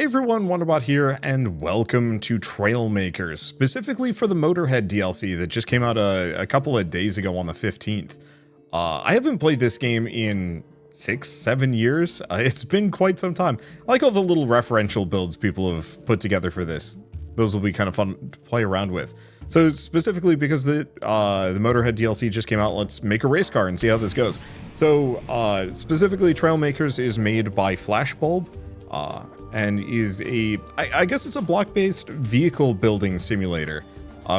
everyone, Wanderbot here, and welcome to Trailmakers, specifically for the Motorhead DLC that just came out a couple of days ago on the 15th. I haven't played this game in 6-7 years. It's been quite some time. I like all the little referential builds people have put together for this. Those will be kind of fun to play around with. So specifically because the Motorhead DLC just came out, let's make a race car and see how this goes. So specifically, Trailmakers is made by Flashbulb. And is I guess it's a block-based vehicle building simulator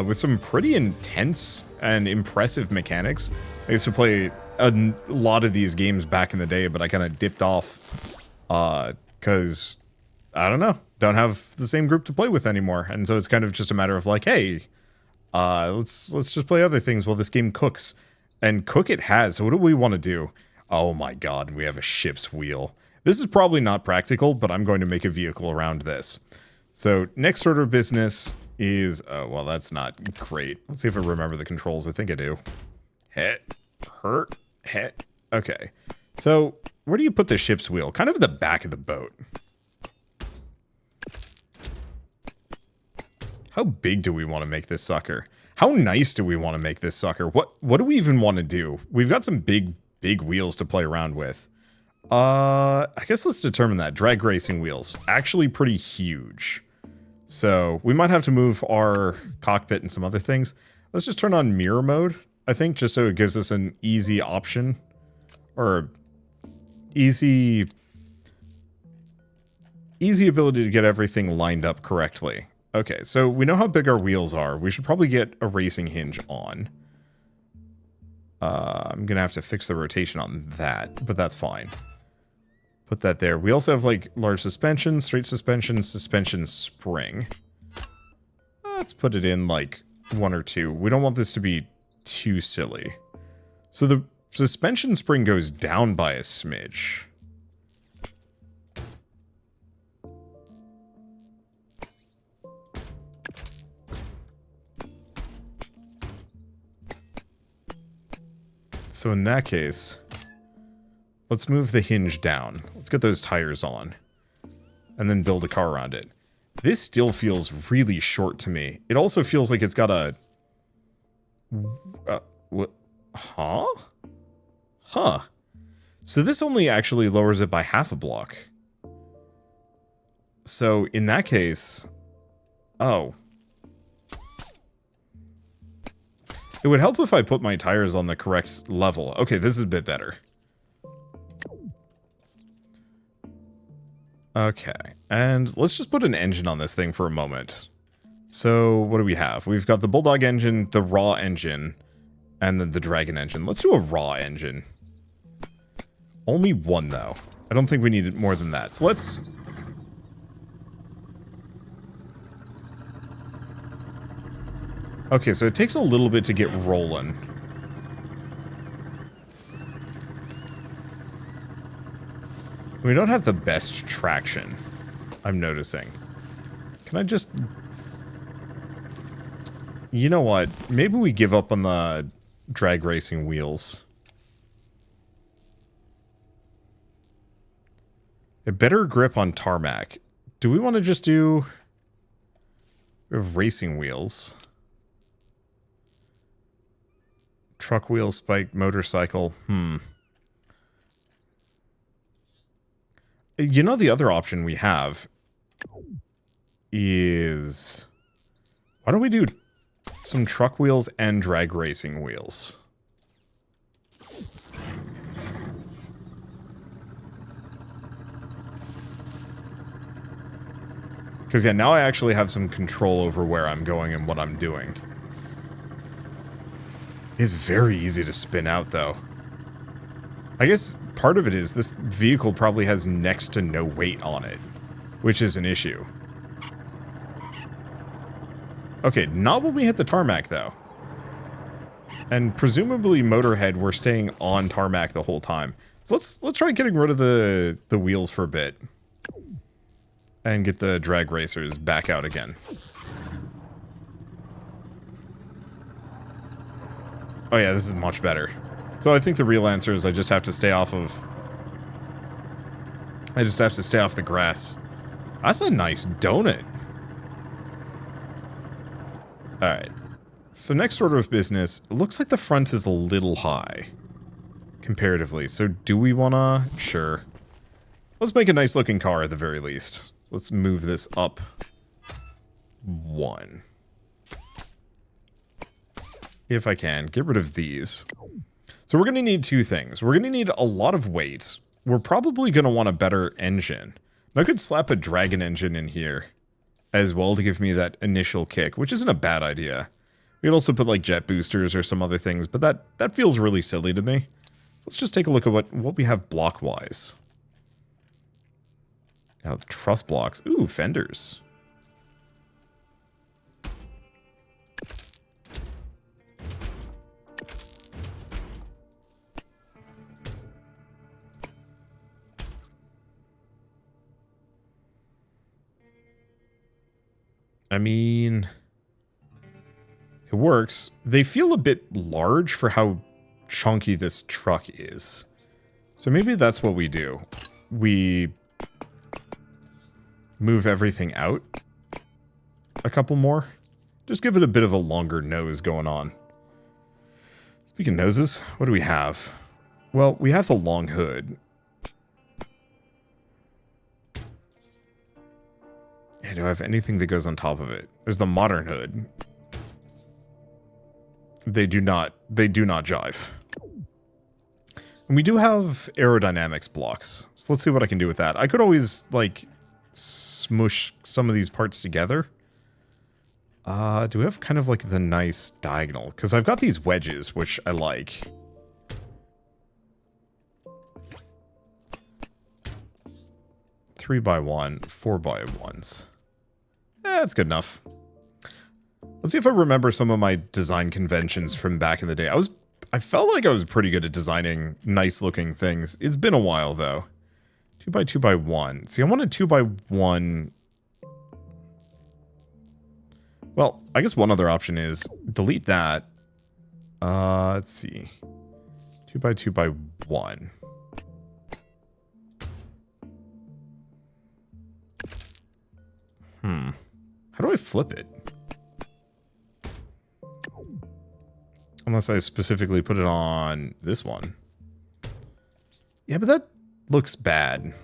with some pretty intense and impressive mechanics. I used to play a lot of these games back in the day, but I kind of dipped off because, I don't know, don't have the same group to play with anymore. And so it's kind of just a matter of like, hey, let's just play other things while this game cooks. And cook it has. So what do we want to do? Oh my god, we have a ship's wheel. This is probably not practical, but I'm going to make a vehicle around this. So next order of business is, well, that's not great. Let's see if I remember the controls. I think I do. Hit, hurt, hit. Okay. So where do you put the ship's wheel? Kind of at the back of the boat. How big do we want to make this sucker? How nice do we want to make this sucker? What do we even want to do? We've got some big wheels to play around with. I guess let's determine that. Drag racing wheels. Actually pretty huge. So we might have to move our cockpit and some other things. Let's just turn on mirror mode, I think, just so it gives us an easy option. Or easy ability to get everything lined up correctly. Okay, so we know how big our wheels are. We should probably get a racing hinge on. I'm gonna have to fix the rotation on that, but that's fine. Put that there. We also have, like, large suspension, straight suspension, suspension spring. Let's put it in, like, 1 or 2. We don't want this to be too silly. So the suspension spring goes down by a smidge. So in that case, let's move the hinge down. Let's get those tires on. And then build a car around it. This still feels really short to me. It also feels like it's got a... what? Huh? Huh. So this only actually lowers it by half a block. So in that case... Oh. It would help if I put my tires on the correct level. Okay, this is a bit better. Okay, and let's just put an engine on this thing for a moment. So, what do we have? We've got the Bulldog engine, the Raw engine, and then the Dragon engine. Let's do a Raw engine. Only one, though. I don't think we need more than that. So let's... Okay, so it takes a little bit to get rolling. We don't have the best traction, I'm noticing. Can I just... You know what? Maybe we give up on the drag racing wheels. A better grip on tarmac. Do we want to just do... We have racing wheels. Truck wheel, spike, motorcycle. You know, the other option we have is... Why don't we do some truck wheels and drag racing wheels? Because, yeah, now I actually have some control over where I'm going and what I'm doing. It's very easy to spin out, though. I guess part of it is this vehicle probably has next to no weight on it, which is an issue. Okay, not when we hit the tarmac, though. And presumably Motorhead, we're staying on tarmac the whole time. So let's try getting rid of the wheels for a bit. And get the drag racers back out again. Oh yeah, this is much better. So I think the real answer is I just have to stay off of... I just have to stay off the grass. That's a nice donut. Alright. So next order of business, it looks like the front is a little high. Comparatively. So do we wanna? Sure. Let's make a nice looking car at the very least. Let's move this up 1. If I can. Get rid of these. So we're going to need 2 things. We're going to need a lot of weight. We're probably going to want a better engine. And I could slap a dragon engine in here as well to give me that initial kick, which isn't a bad idea. We could also put like jet boosters or some other things, but that feels really silly to me. So let's just take a look at what we have block-wise. Now, truss blocks. Ooh, fenders. I mean, it works. They feel a bit large for how chunky this truck is. So maybe that's what we do. We move everything out a couple more. Just give it a bit of a longer nose going on. Speaking of noses, what do we have? Well, we have the long hood. Yeah, do I have anything that goes on top of it? There's the modern hood. They do not jive. And we do have aerodynamics blocks. So let's see what I can do with that. I could always, like, smush some of these parts together. Do we have kind of like the nice diagonal? Because I've got these wedges, which I like. Three by one, 4x1s. That's good enough. Let's see if I remember some of my design conventions from back in the day. I felt like I was pretty good at designing nice looking things. It's been a while though. 2x2x1. See, I want a 2x1. Well, I guess one other option is delete that. Let's see. 2x2x1. How do I flip it? Unless I specifically put it on this one. Yeah, but that looks bad.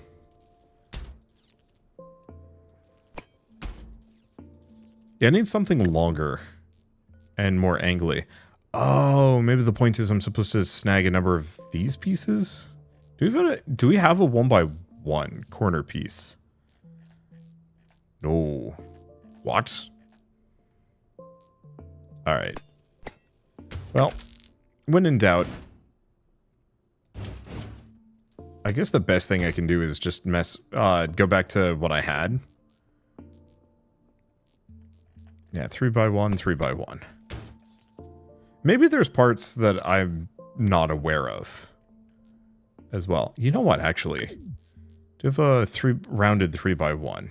Yeah, I need something longer and more angly. Oh, maybe the point is I'm supposed to snag a number of these pieces? Do we have a 1x1 corner piece? No. What? Alright. Well, when in doubt, I guess the best thing I can do is just go back to what I had. Yeah, 3x1, 3x1. Maybe there's parts that I'm not aware of as well. You know what, actually? Do you have a rounded 3x1?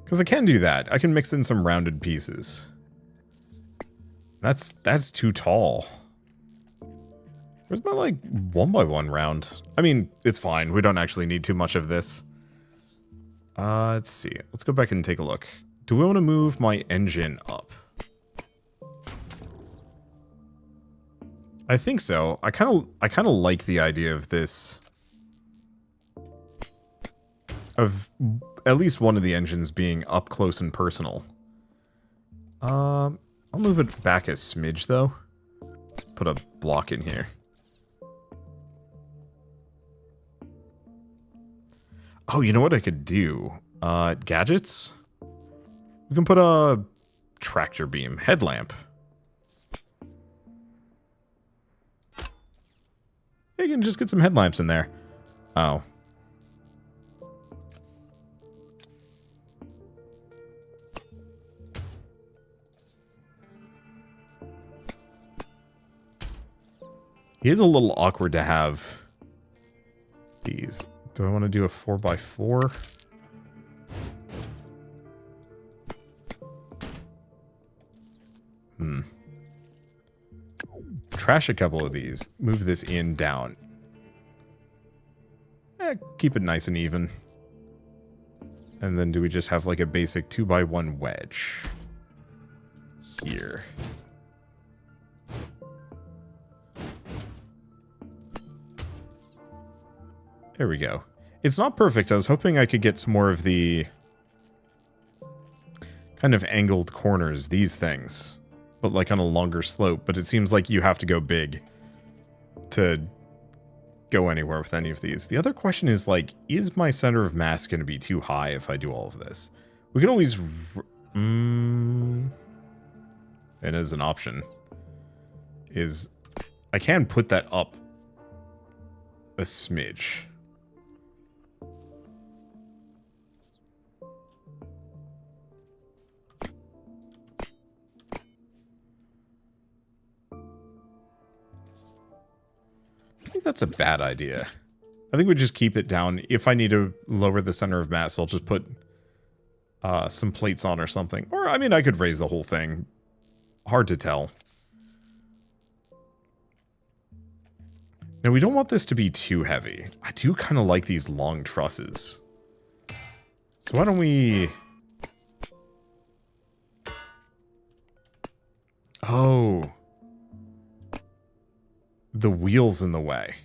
Because I can do that. I can mix in some rounded pieces. That's too tall. Where's my, like, 1x1 round? I mean, it's fine. We don't actually need too much of this. Let's see. Let's go back and take a look. Do we want to move my engine up? I think so. I kind of like the idea of this. Of at least one of the engines being up close and personal. I'll move it back a smidge though. Put a block in here. Oh, you know what I could do? Gadgets? We can put a tractor beam, headlamp. You can just get some headlamps in there. Oh. It is a little awkward to have these. Do I want to do a 4x4? Trash a couple of these. Move this in, down. Keep it nice and even. And then do we just have like a basic 2x1 wedge? Here. There we go. It's not perfect. I was hoping I could get some more of the kind of angled corners, these things. But like on a longer slope. But it seems like you have to go big to go anywhere with any of these. The other question is like, is my center of mass going to be too high if I do all of this? We can always... it is an option. Is I can put that up a smidge. I think that's a bad idea. I think we just keep it down. If I need to lower the center of mass, I'll just put some plates on or something. Or, I mean, I could raise the whole thing. Hard to tell. Now, we don't want this to be too heavy. I do kind of like these long trusses. So why don't we... Oh. The wheel's in the way.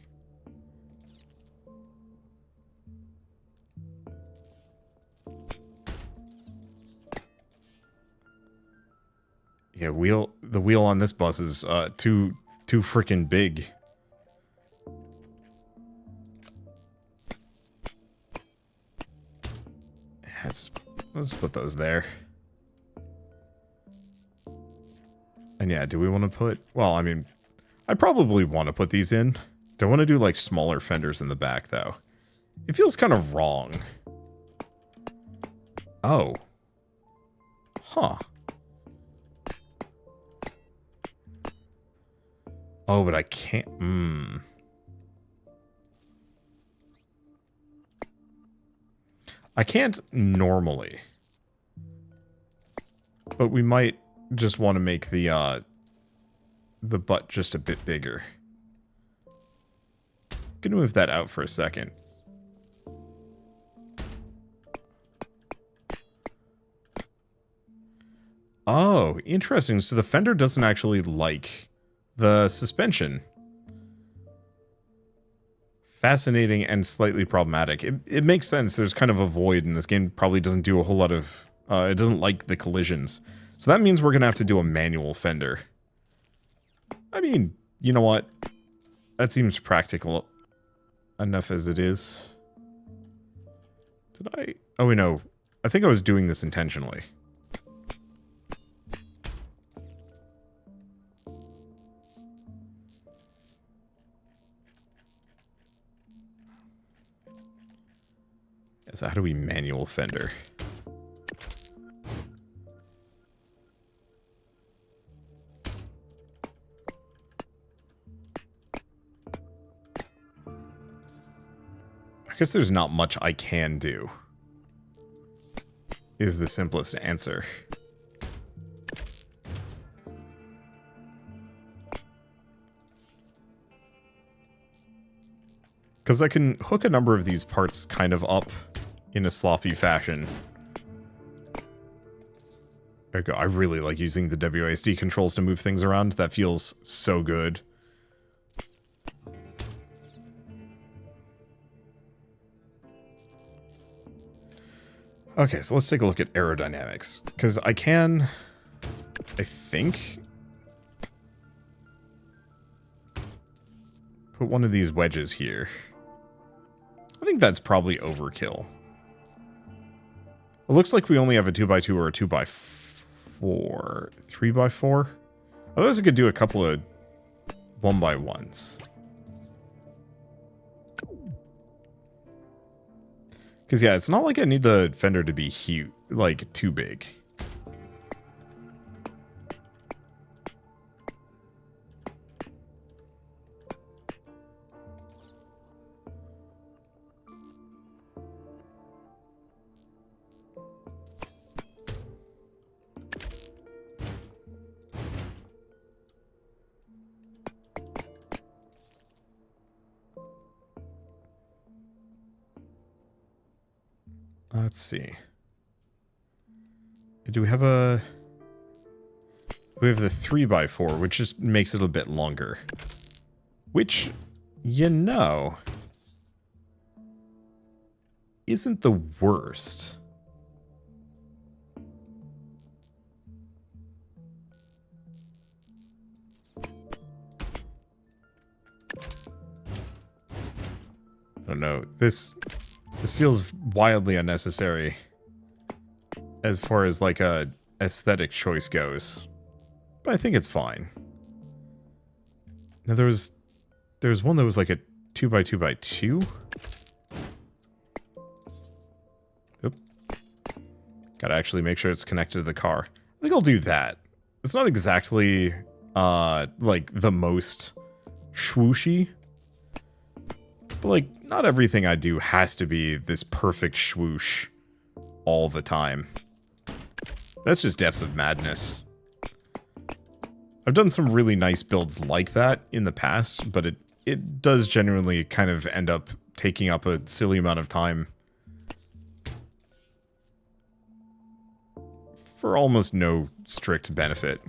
Yeah, the wheel on this bus is too freaking big. Let's put those there. And yeah, do we want to put... Well, I mean, I probably want to put these in. Don't want to do like smaller fenders in the back though. It feels kind of wrong. Oh. Huh. Oh, but I can't... I can't normally. But we might just want to make the butt just a bit bigger. Gonna move that out for a second. Oh, interesting. So the fender doesn't actually like the suspension. Fascinating and slightly problematic. It makes sense. There's kind of a void, and this game probably doesn't do a whole lot of... it doesn't like the collisions. So that means we're going to have to do a manual fender. I mean, you know what? That seems practical enough as it is. Did I... Oh, wait, no. I think I was doing this intentionally. So how do we manual fender? I guess there's not much I can do. Is the simplest answer. Because I can hook a number of these parts kind of up in a sloppy fashion. There we go. I really like using the WASD controls to move things around. That feels so good. Okay, so let's take a look at aerodynamics. Because I can, I think, put one of these wedges here. I think that's probably overkill. It looks like we only have a 2x2 or a 2x4. 3x4? Otherwise I could do a couple of 1x1s. Because yeah, it's not like I need the fender to be huge, like too big. Let's see. Do we have a... We have the 3x4, which just makes it a bit longer. Which, you know, isn't the worst. I don't know. This feels wildly unnecessary as far as like a aesthetic choice goes. But I think it's fine. Now there was one that was like a 2x2x2. Oop. Gotta actually make sure it's connected to the car. I think I'll do that. It's not exactly like the most swooshy. But like, not everything I do has to be this perfect swoosh all the time. That's just depths of madness. I've done some really nice builds like that in the past, but it does genuinely kind of end up taking up a silly amount of time for almost no strict benefit.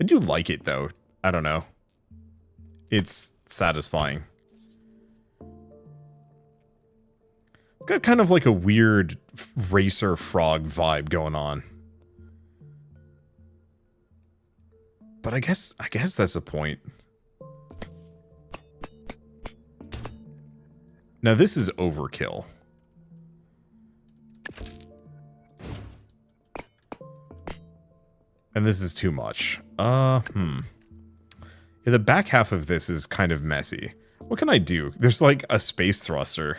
I do like it though. I don't know. It's satisfying. It's got kind of like a weird racer frog vibe going on. But I guess that's the point. Now this is overkill. And this is too much. Yeah, the back half of this is kind of messy. What can I do? There's like a space thruster,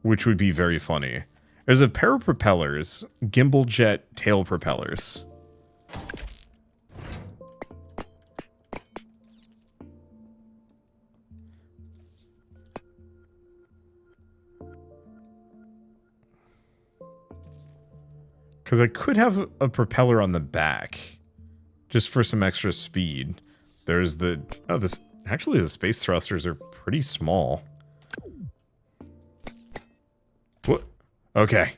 which would be very funny. There's a pair of propellers, gimbal jet tail propellers. Because I could have a propeller on the back, just for some extra speed. There's the... Oh, this... Actually, the space thrusters are pretty small. What? Okay.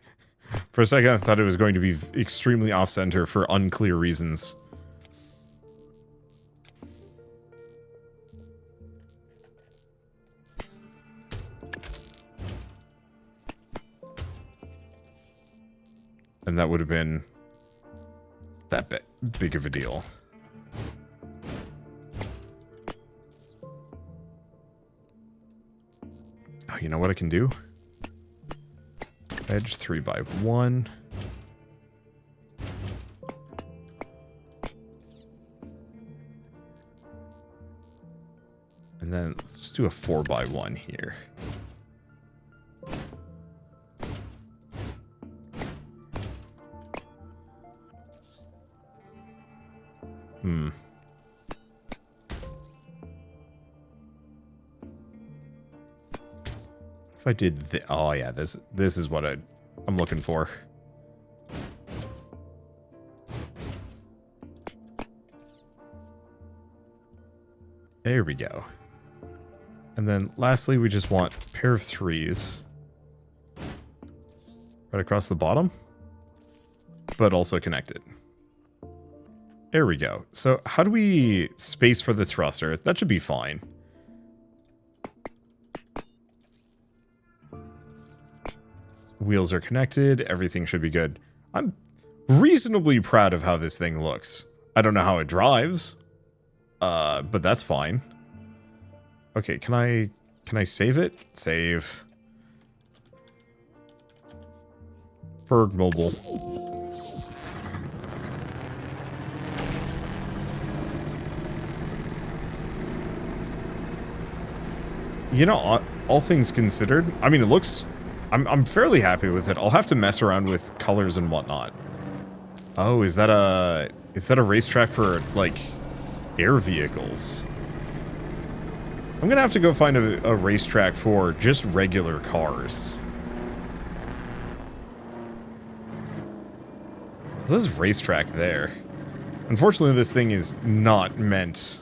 For a second, I thought it was going to be extremely off-center for unclear reasons. And that would have been that big of a deal. Oh, you know what I can do? Edge 3x1. And then let's do a 4x1 here. If I did oh yeah, this is what I'm looking for. There we go. And then lastly, we just want a pair of 3s right across the bottom, but also connected. There we go. So how do we space for the thruster? That should be fine. Wheels are connected. Everything should be good. I'm reasonably proud of how this thing looks. I don't know how it drives, but that's fine. Okay, can I save it? Save. Ferg Mobile. You know, all things considered, I mean, it looks... I'm fairly happy with it. I'll have to mess around with colors and whatnot. Oh, is that a racetrack for, like, air vehicles? I'm gonna have to go find a racetrack for just regular cars. There's this racetrack there. Unfortunately, this thing is not meant...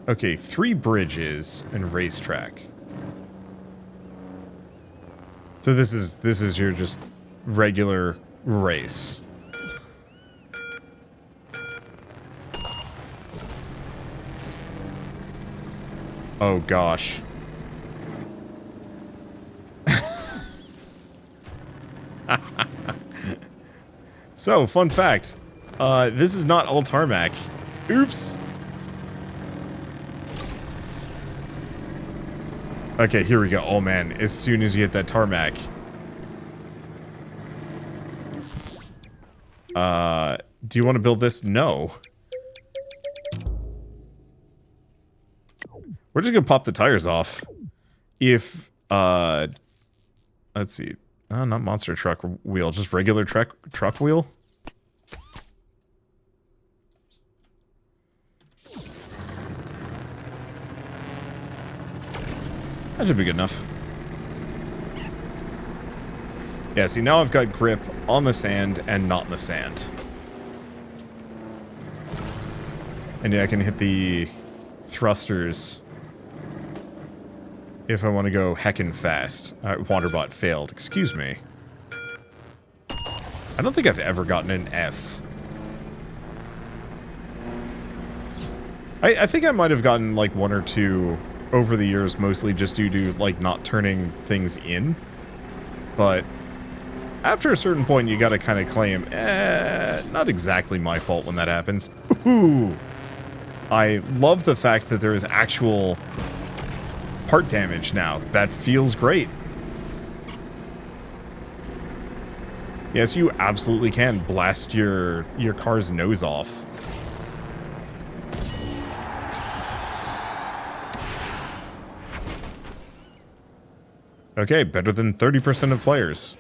Okay, 3 bridges and racetrack. So this is your just regular race. Oh gosh. So, fun fact. This is not all tarmac. Oops. Okay, here we go. Oh man, as soon as you hit that tarmac. Do you want to build this? No. We're just gonna pop the tires off. If, let's see. Not monster truck wheel, just regular truck wheel. That should be good enough. Yeah, see, now I've got grip on the sand and not in the sand. And yeah, I can hit the thrusters if I want to go heckin' fast. Wanderbot failed. Excuse me. I don't think I've ever gotten an F. I think I might have gotten like one or two over the years, mostly just due to like not turning things in. But after a certain point, you gotta kind of claim, not exactly my fault when that happens. Ooh. I love the fact that there is actual part damage now. That feels great. Yes, you absolutely can blast your car's nose off. Okay, better than 30% of players.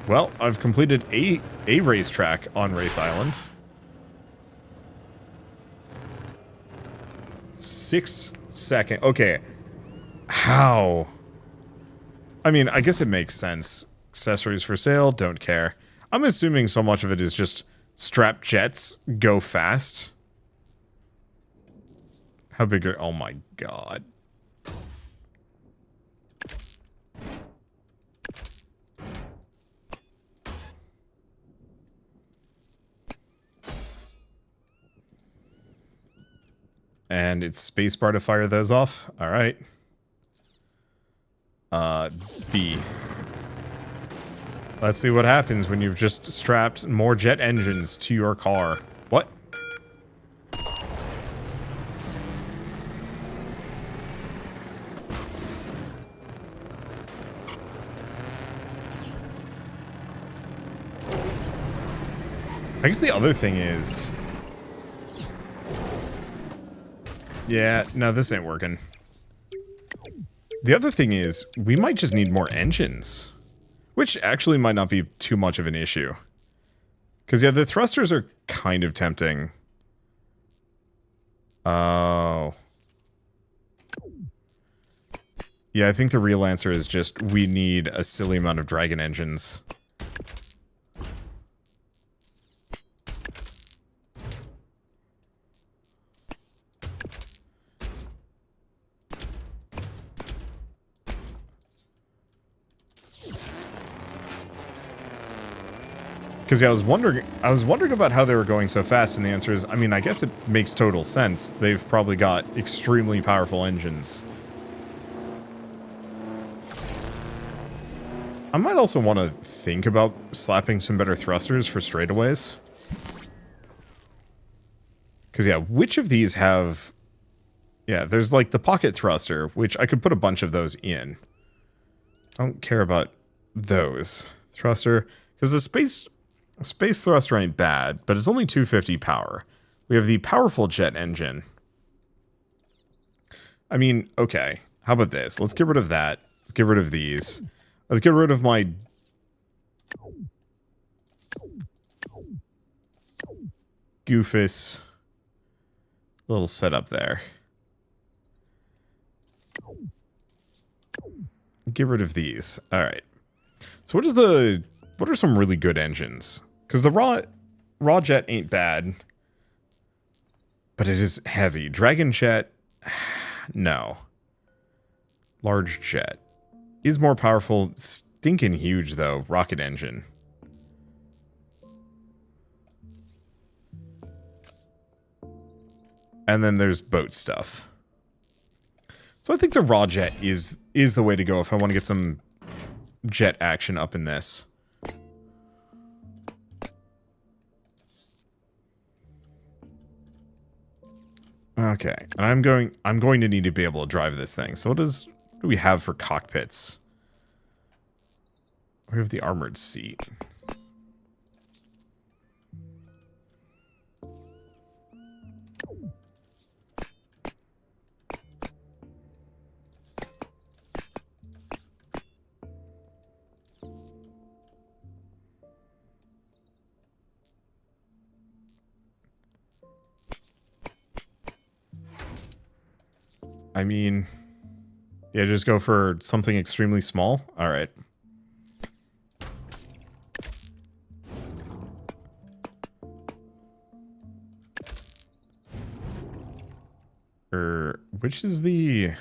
Well, I've completed a racetrack on Race Island. 6 second. Okay. How? I mean, I guess it makes sense. Accessories for sale, don't care. I'm assuming so much of it is just strap jets, go fast. How big are... Oh my god. And it's spacebar to fire those off. Alright. B. Let's see what happens when you've just strapped more jet engines to your car. What? I guess the other thing is... Yeah, no, this ain't working. The other thing is, we might just need more engines. Which actually might not be too much of an issue. Because, yeah, the thrusters are kind of tempting. Oh. Yeah, I think the real answer is just, we need a silly amount of dragon engines. Because yeah, I was wondering about how they were going so fast, and the answer is, I mean, I guess it makes total sense. They've probably got extremely powerful engines. I might also want to think about slapping some better thrusters for straightaways. Because yeah, which of these have... Yeah, there's like the pocket thruster, which I could put a bunch of those in. I don't care about those. Thruster, because the space thruster ain't bad, but it's only 250 power. We have the powerful jet engine. I mean, okay. How about this? Let's get rid of that. Let's get rid of these. Let's get rid of my... Goofus little setup there. Get rid of these. Alright. So what are some really good engines? Because the raw jet ain't bad, but it is heavy. Dragon jet, no. Large jet. Is more powerful. Stinking huge, though. Rocket engine. And then there's boat stuff. So I think the raw jet is the way to go if I want to get some jet action up in this. Okay, and I'm going to need to be able to drive this thing. So what do we have for cockpits? We have the armored seat. I mean, yeah, just go for something extremely small. All right. Which is the...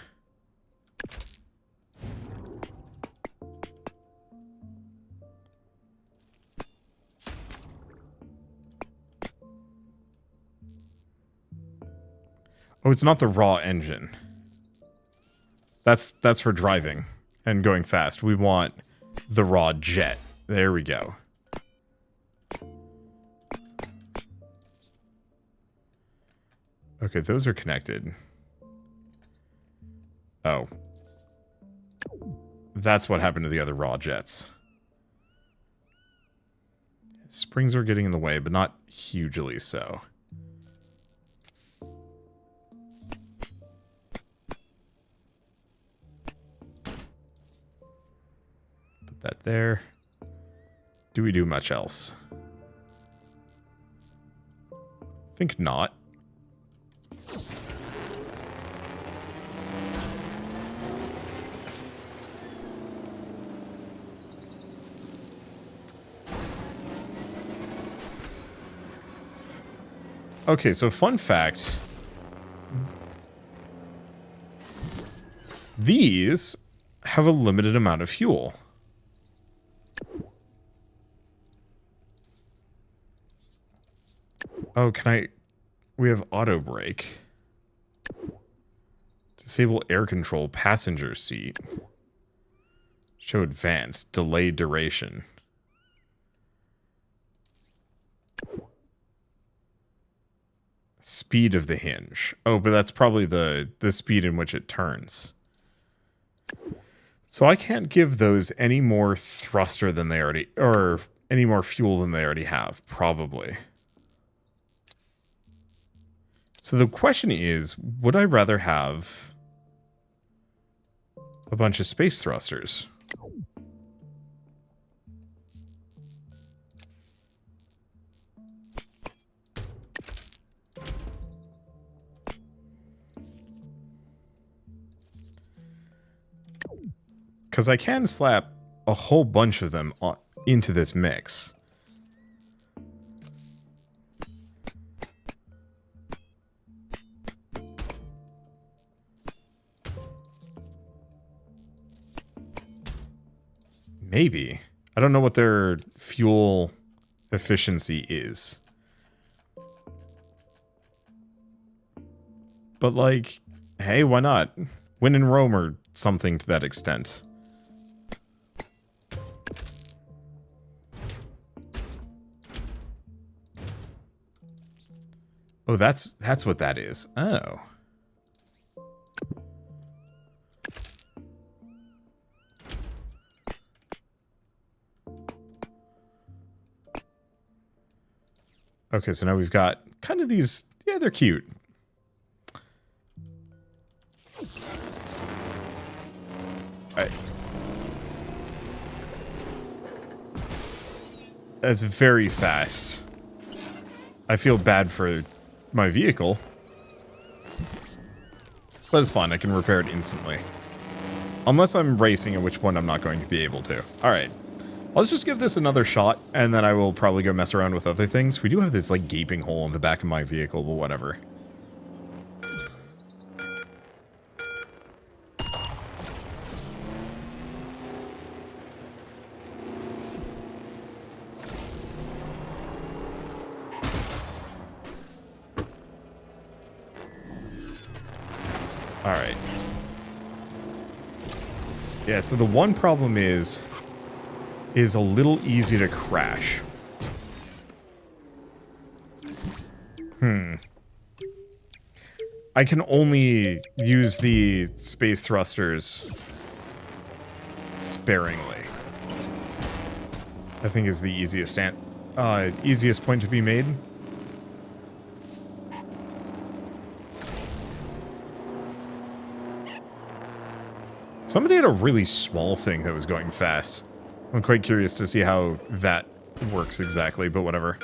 Oh, it's not the raw engine. That's for driving and going fast. We want the raw jet. There we go. Okay, those are connected. Oh. That's what happened to the other raw jets. Springs are getting in the way, but not hugely so. Put that there. Do we do much else? Think not. Okay, so fun fact. These have a limited amount of fuel. Oh, can I... We have auto brake. Disable air control passenger seat. Show advanced. Delay duration. Speed of the hinge. Oh, but that's probably the speed in which it turns. So I can't give those any more thruster than they already... Or any more fuel than they already have. Probably. So the question is, would I rather have a bunch of space thrusters? Because I can slap a whole bunch of them into this mix. Maybe. I don't know what their fuel efficiency is. But like, hey, why not? Win in Rome or something to that extent. Oh, that's what that is. Oh. Okay, so now we've got kind of these... Yeah, they're cute. Alright. That's very fast. I feel bad for my vehicle. But it's fine, I can repair it instantly. Unless I'm racing, at which point I'm not going to be able to. Alright. Let's just give this another shot, and then I will probably go mess around with other things. We do have this, like, gaping hole in the back of my vehicle, but whatever. Alright. Yeah, so the one problem is a little easy to crash. I can only use the space thrusters sparingly. I think is the easiest easiest point to be made. Somebody had a really small thing that was going fast. I'm quite curious to see how that works exactly, but whatever.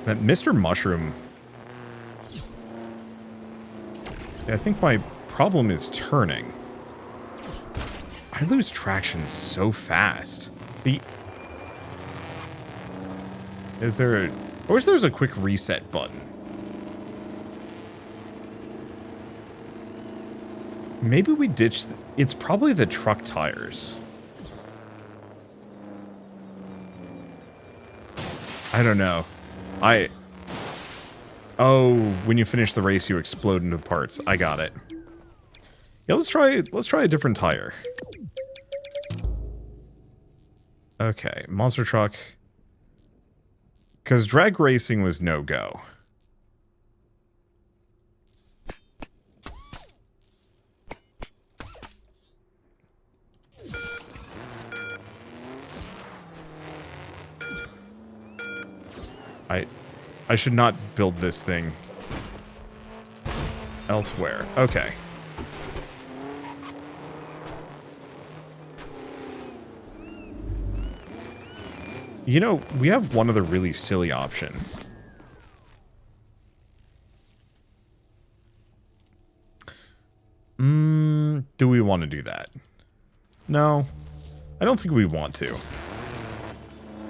That Mr. Mushroom... Yeah, I think my problem is turning. I lose traction so fast. Is there... I wish there was a quick reset button. Maybe we ditch... It's probably the truck tires. I don't know. Oh, when you finish the race, you explode into parts. I got it. Yeah, let's try a different tire. Okay, monster truck. Because drag racing was no-go. I should not build this thing elsewhere. Okay. You know, we have one other really silly option. Do we want to do that? No. I don't think we want to.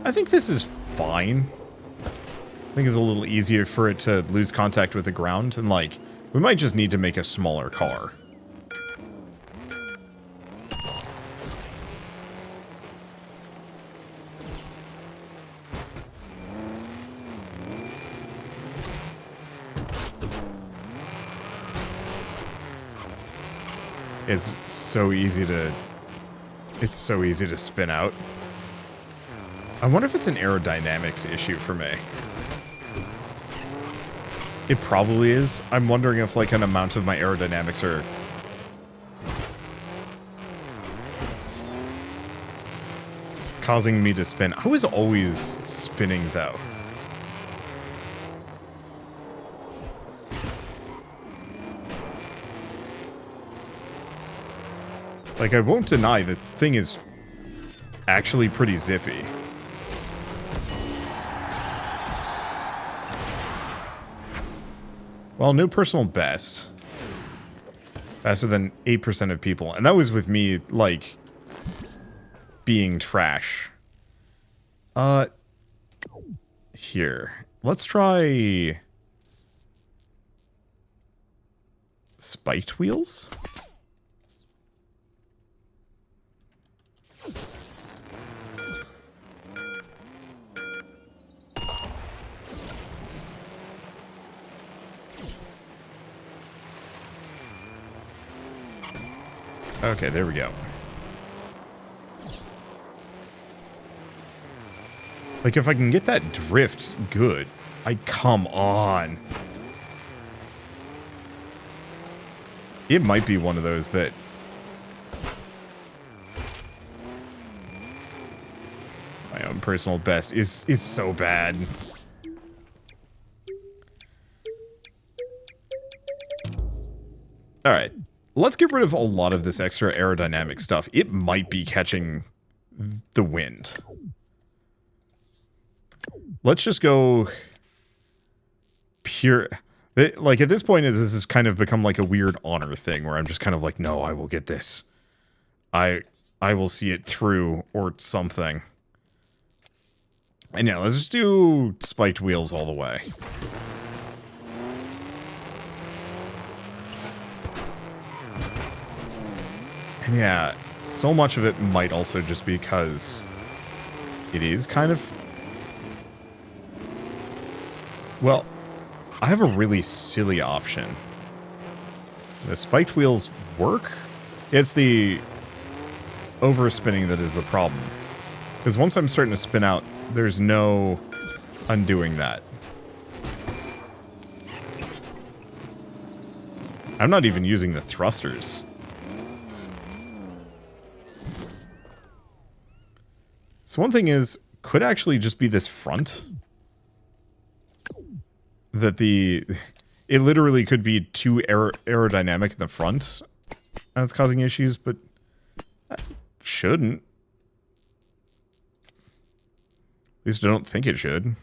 I think this is fine. I think it's a little easier for it to lose contact with the ground, and like, we might just need to make a smaller car. It's so easy to spin out. I wonder if it's an aerodynamics issue for me. It probably is. I'm wondering if like an amount of my aerodynamics are causing me to spin. I was always spinning though. Like, I won't deny the thing is actually pretty zippy. Well, no personal best. Faster than 8% of people. And that was with me, like, being trash. Here. Let's try... spiked wheels? Okay, there we go. Like, if I can get that drift good, come on. It might be one of those that... my own personal best is so bad. Alright. Let's get rid of a lot of this extra aerodynamic stuff. It might be catching the wind. Let's just go pure... like, at this point, this has kind of become like a weird honor thing where I'm just kind of like, no, I will get this. I will see it through or something. And yeah, let's just do spiked wheels all the way. And yeah, so much of it might also just be because it is kind of... well, I have a really silly option. The spiked wheels work? It's the overspinning that is the problem. Because once I'm starting to spin out, there's no undoing that. I'm not even using the thrusters. So one thing is, could actually just be this front. That it literally could be too aerodynamic in the front that's causing issues, but shouldn't. At least I don't think it should.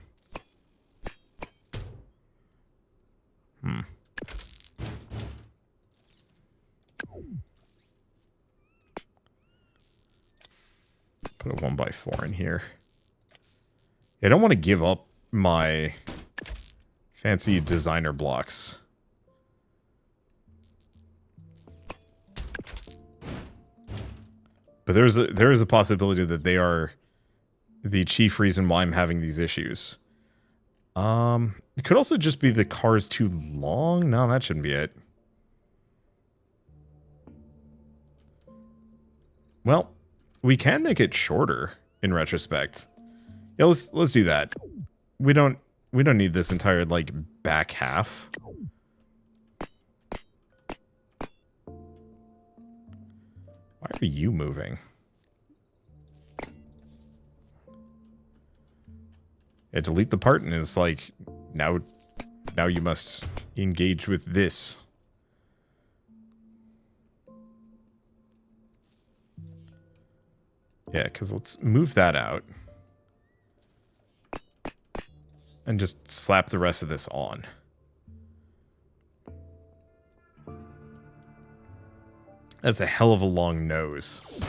Put a 1x4 in here. I don't want to give up my fancy designer blocks. But there is a possibility that they are the chief reason why I'm having these issues. It could also just be the car's too long. No, that shouldn't be it. Well, we can make it shorter in retrospect. Yeah, let's do that. We don't need this entire like back half. Why are you moving? Yeah, delete the part and it's like now you must engage with this. Yeah, because let's move that out. And just slap the rest of this on. That's a hell of a long nose.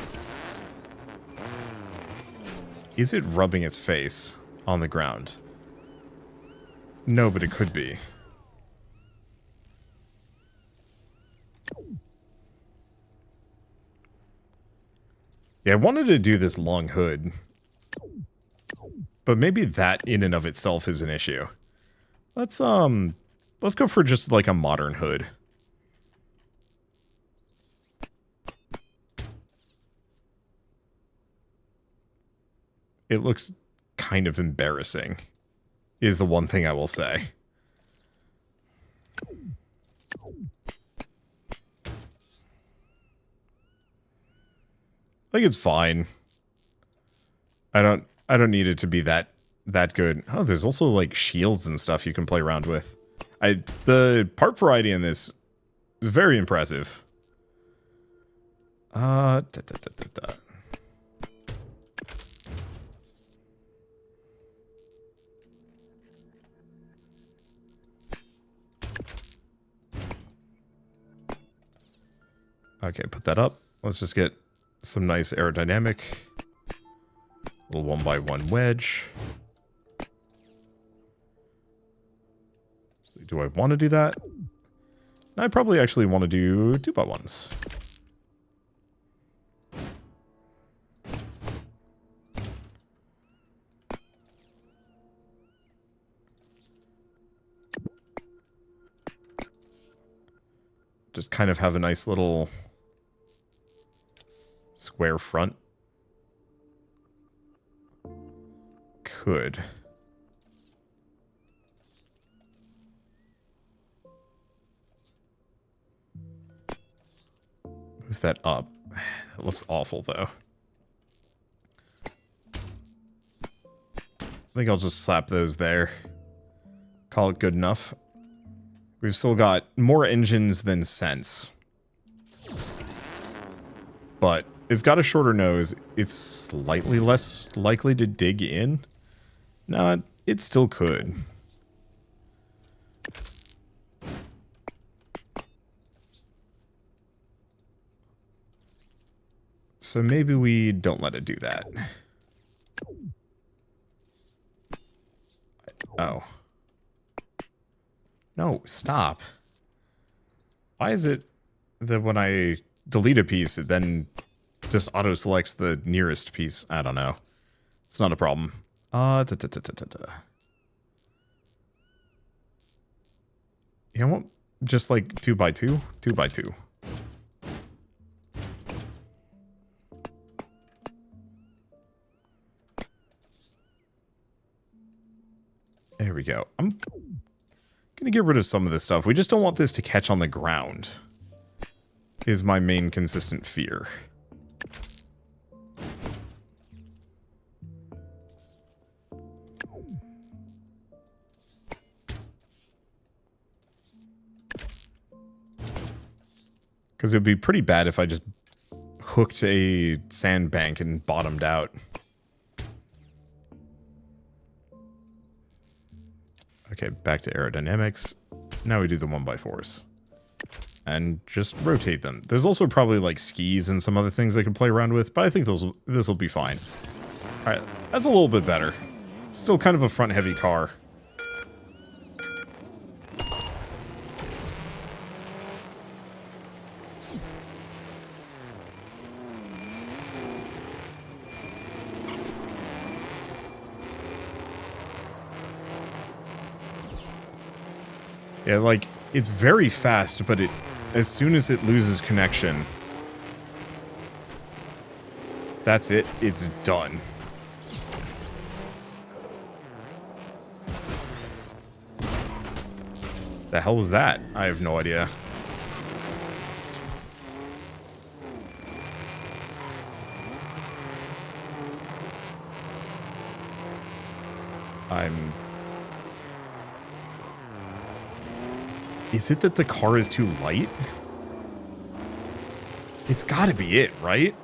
Is it rubbing its face on the ground? No, but it could be. Yeah, I wanted to do this long hood. But maybe that in and of itself is an issue. Let's go for just like a modern hood. It looks kind of embarrassing, is the one thing I will say. I think it's fine. I don't need it to be that good. Oh, there's also like shields and stuff you can play around with. The part variety in this is very impressive. Okay, put that up. Let's just get some nice aerodynamic. Little 1x1 wedge. So do I want to do that? I probably actually want to do 2x1s. Just kind of have a nice little square front. Could. Move that up. That looks awful, though. I think I'll just slap those there. Call it good enough. We've still got more engines than sense. But it's got a shorter nose. It's slightly less likely to dig in. No, it still could. So maybe we don't let it do that. Oh. No, stop. Why is it that when I delete a piece, it then just auto-selects the nearest piece? I don't know. It's not a problem. You know what? Just like 2x2? 2x2. There we go. I'm gonna get rid of some of this stuff. We just don't want this to catch on the ground. Is my main consistent fear. Because it would be pretty bad if I just hooked a sandbank and bottomed out. Okay, back to aerodynamics. Now we do the 1x4s. And just rotate them. There's also probably like skis and some other things I could play around with, but I think this will be fine. Alright, that's a little bit better. Still kind of a front-heavy car. Yeah, like, it's very fast, but as soon as it loses connection, that's it, it's done. The hell was that? I have no idea. Is it that the car is too light? It's gotta be it, right?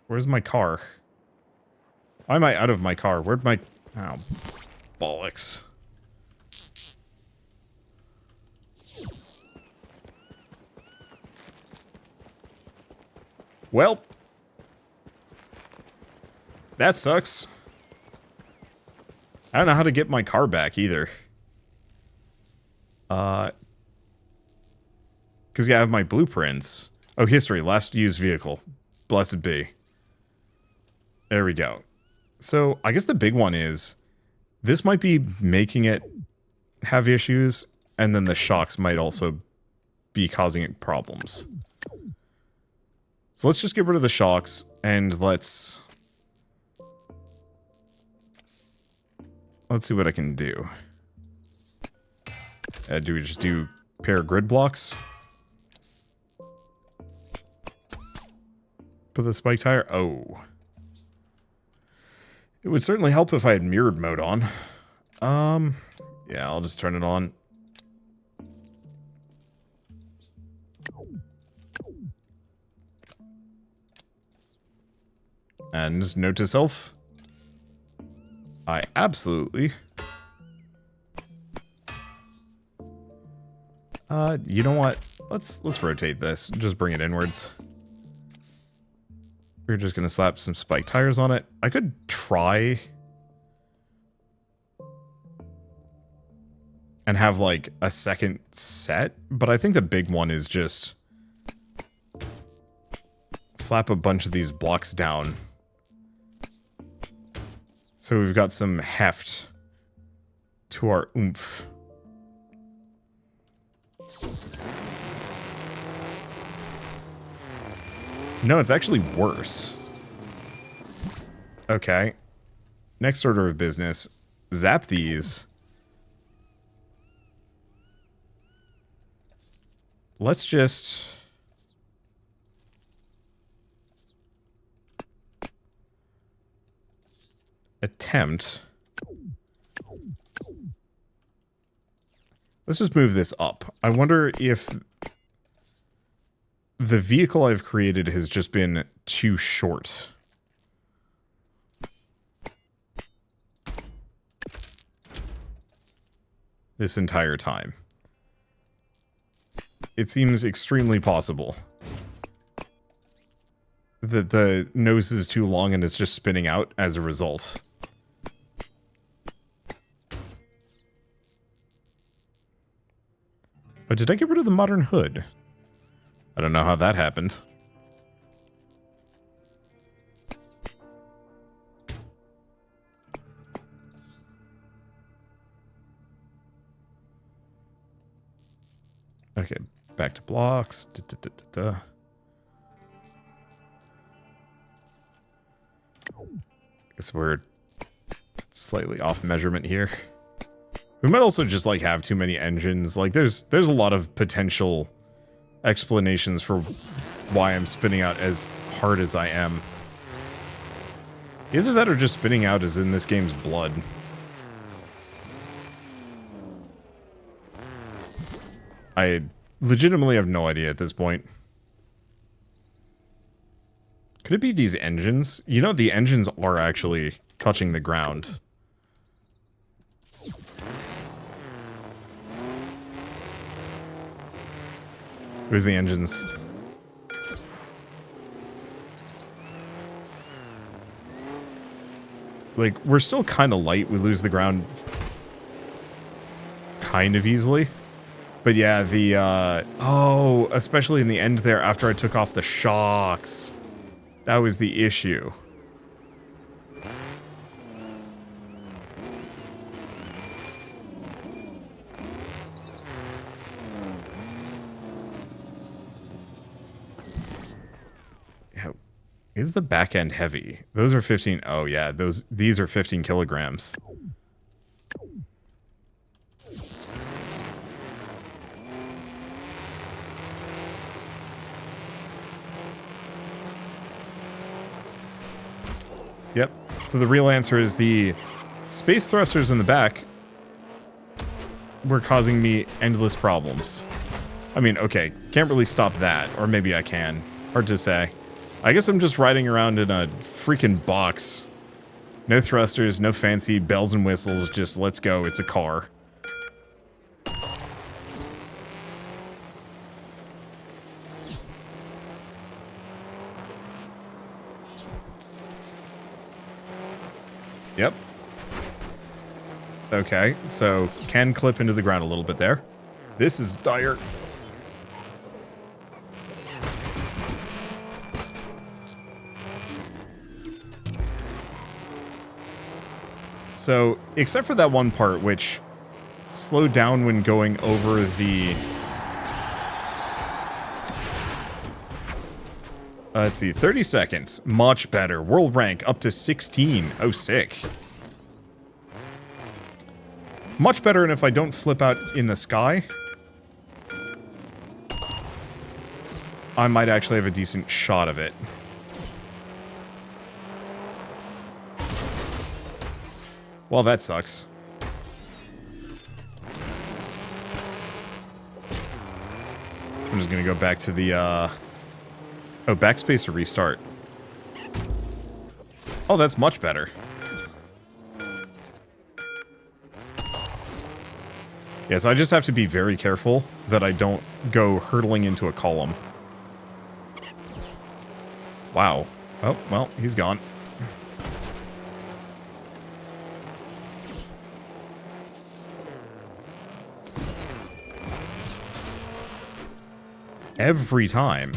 Where's my car? Why am I out of my car? Where'd my... Oh, bollocks. Well, that sucks. I don't know how to get my car back either. Because yeah, I have my blueprints. Oh, history, last used vehicle. Blessed be. There we go. So, I guess the big one is, this might be making it have issues, and then the shocks might also be causing it problems. So let's just get rid of the shocks, and let's see what I can do. Do we just do pair of grid blocks? Put the spike tire? Oh. It would certainly help if I had mirrored mode on. Yeah, I'll just turn it on. And note to self, I absolutely... you know what? Let's rotate this. Just bring it inwards. We're just gonna slap some spike tires on it. I could try and have like a second set, but I think the big one is just slap a bunch of these blocks down. So we've got some heft to our oomph. No, it's actually worse. Okay. Next order of business. Zap these. Let's just... attempt... Let's just move this up. I wonder if... the vehicle I've created has just been too short. This entire time. It seems extremely possible that the nose is too long and it's just spinning out as a result. Oh, did I get rid of the modern hood? I don't know how that happened. Okay, back to blocks. Guess we're slightly off measurement here. We might also just like have too many engines. Like there's a lot of potential explanations for why I'm spinning out as hard as I am. Either that or just spinning out is in this game's blood. I legitimately have no idea at this point. Could it be these engines? You know, the engines are actually touching the ground. Where's the engines? Like, we're still kind of light. We lose the ground kind of easily. But yeah, the, oh, especially in the end there after I took off the shocks. That was the issue. Is the back end heavy? Those are 15. Oh yeah, these are 15 kilograms. Yep. So the real answer is the space thrusters in the back were causing me endless problems. I mean, okay, can't really stop that, or maybe I can. Hard to say. I guess I'm just riding around in a freaking box. No thrusters, no fancy bells and whistles, just let's go, it's a car. Yep. Okay, so can clip into the ground a little bit there. This is dire. So, except for that one part, which slowed down when going over the... let's see, 30 seconds. Much better. World rank up to 16. Oh, sick. Much better, and if I don't flip out in the sky, I might actually have a decent shot of it. Well, that sucks. I'm just gonna go back to the, oh, backspace to restart. Oh, that's much better. Yeah, so I just have to be very careful that I don't go hurtling into a column. Wow. Oh, well, he's gone. Every time.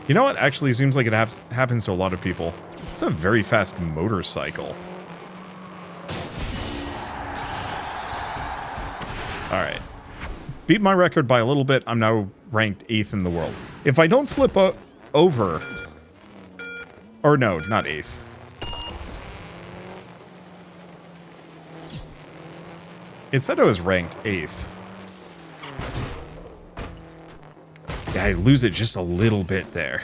You know what? Actually, it seems like it happens to a lot of people. It's a very fast motorcycle. Alright. Beat my record by a little bit. I'm now ranked 8th in the world. If I don't flip over... Or no, not 8th. It said I was ranked 8th. Yeah, I lose it just a little bit there.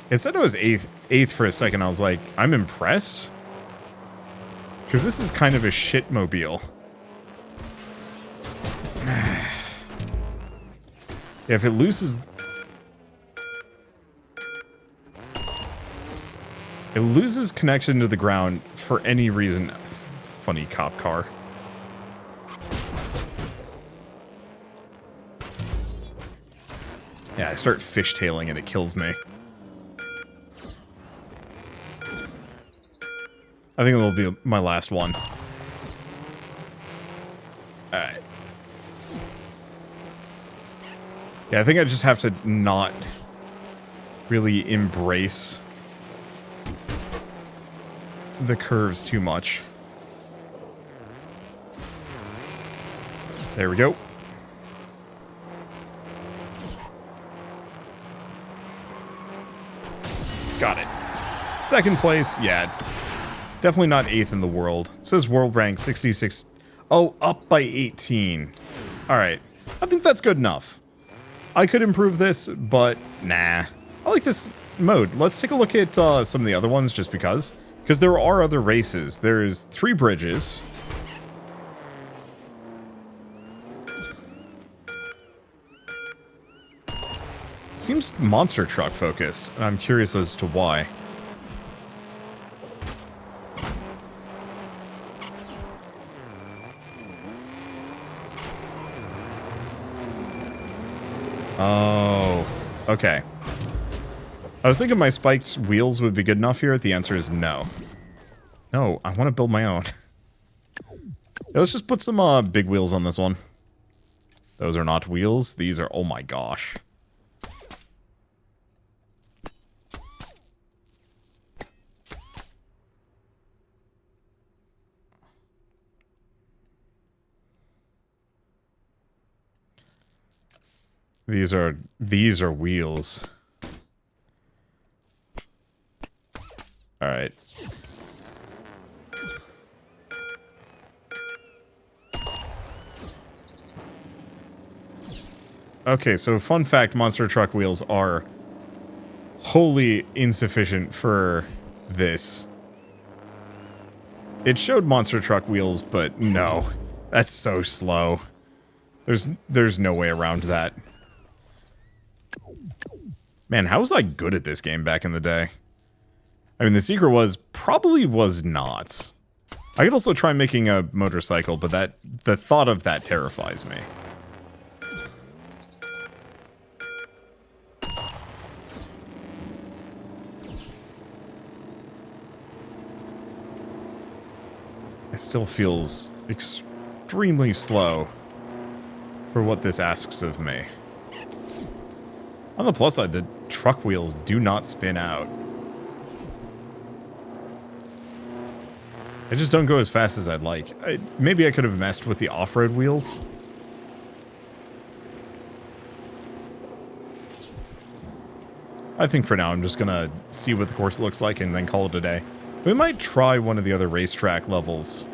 It said I was 8th for a second. I was like, I'm impressed? Because this is kind of a shitmobile. If it loses... It loses connection to the ground for any reason. Funny cop car. Yeah, I start fishtailing and it kills me. I think it'll be my last one. Alright. Yeah, I think I just have to not really embrace the curves too much. There we go. Got it. Second place, yeah. Definitely not 8th in the world. It says world rank 66. Oh, up by 18. Alright. I think that's good enough. I could improve this, but nah. I like this mode. Let's take a look at some of the other ones just because. Because there are other races. There's 3 bridges. Seems monster truck focused, and I'm curious as to why. Oh, okay. I was thinking my spiked wheels would be good enough here. The answer is no. No, I want to build my own. Yeah, let's just put some big wheels on this one. Those are not wheels. These are, oh my gosh. These are wheels. All right. Okay, so fun fact, monster truck wheels are wholly insufficient for this. It showed monster truck wheels, but no. That's so slow. There's no way around that. Man, how was I good at this game back in the day? I mean, the secret probably was not. I could also try making a motorcycle, but the thought of that terrifies me. It still feels extremely slow for what this asks of me. On the plus side, the truck wheels do not spin out. They just don't go as fast as I'd like. Maybe I could have messed with the off-road wheels. I think for now I'm just gonna see what the course looks like and then call it a day. We might try one of the other racetrack levels.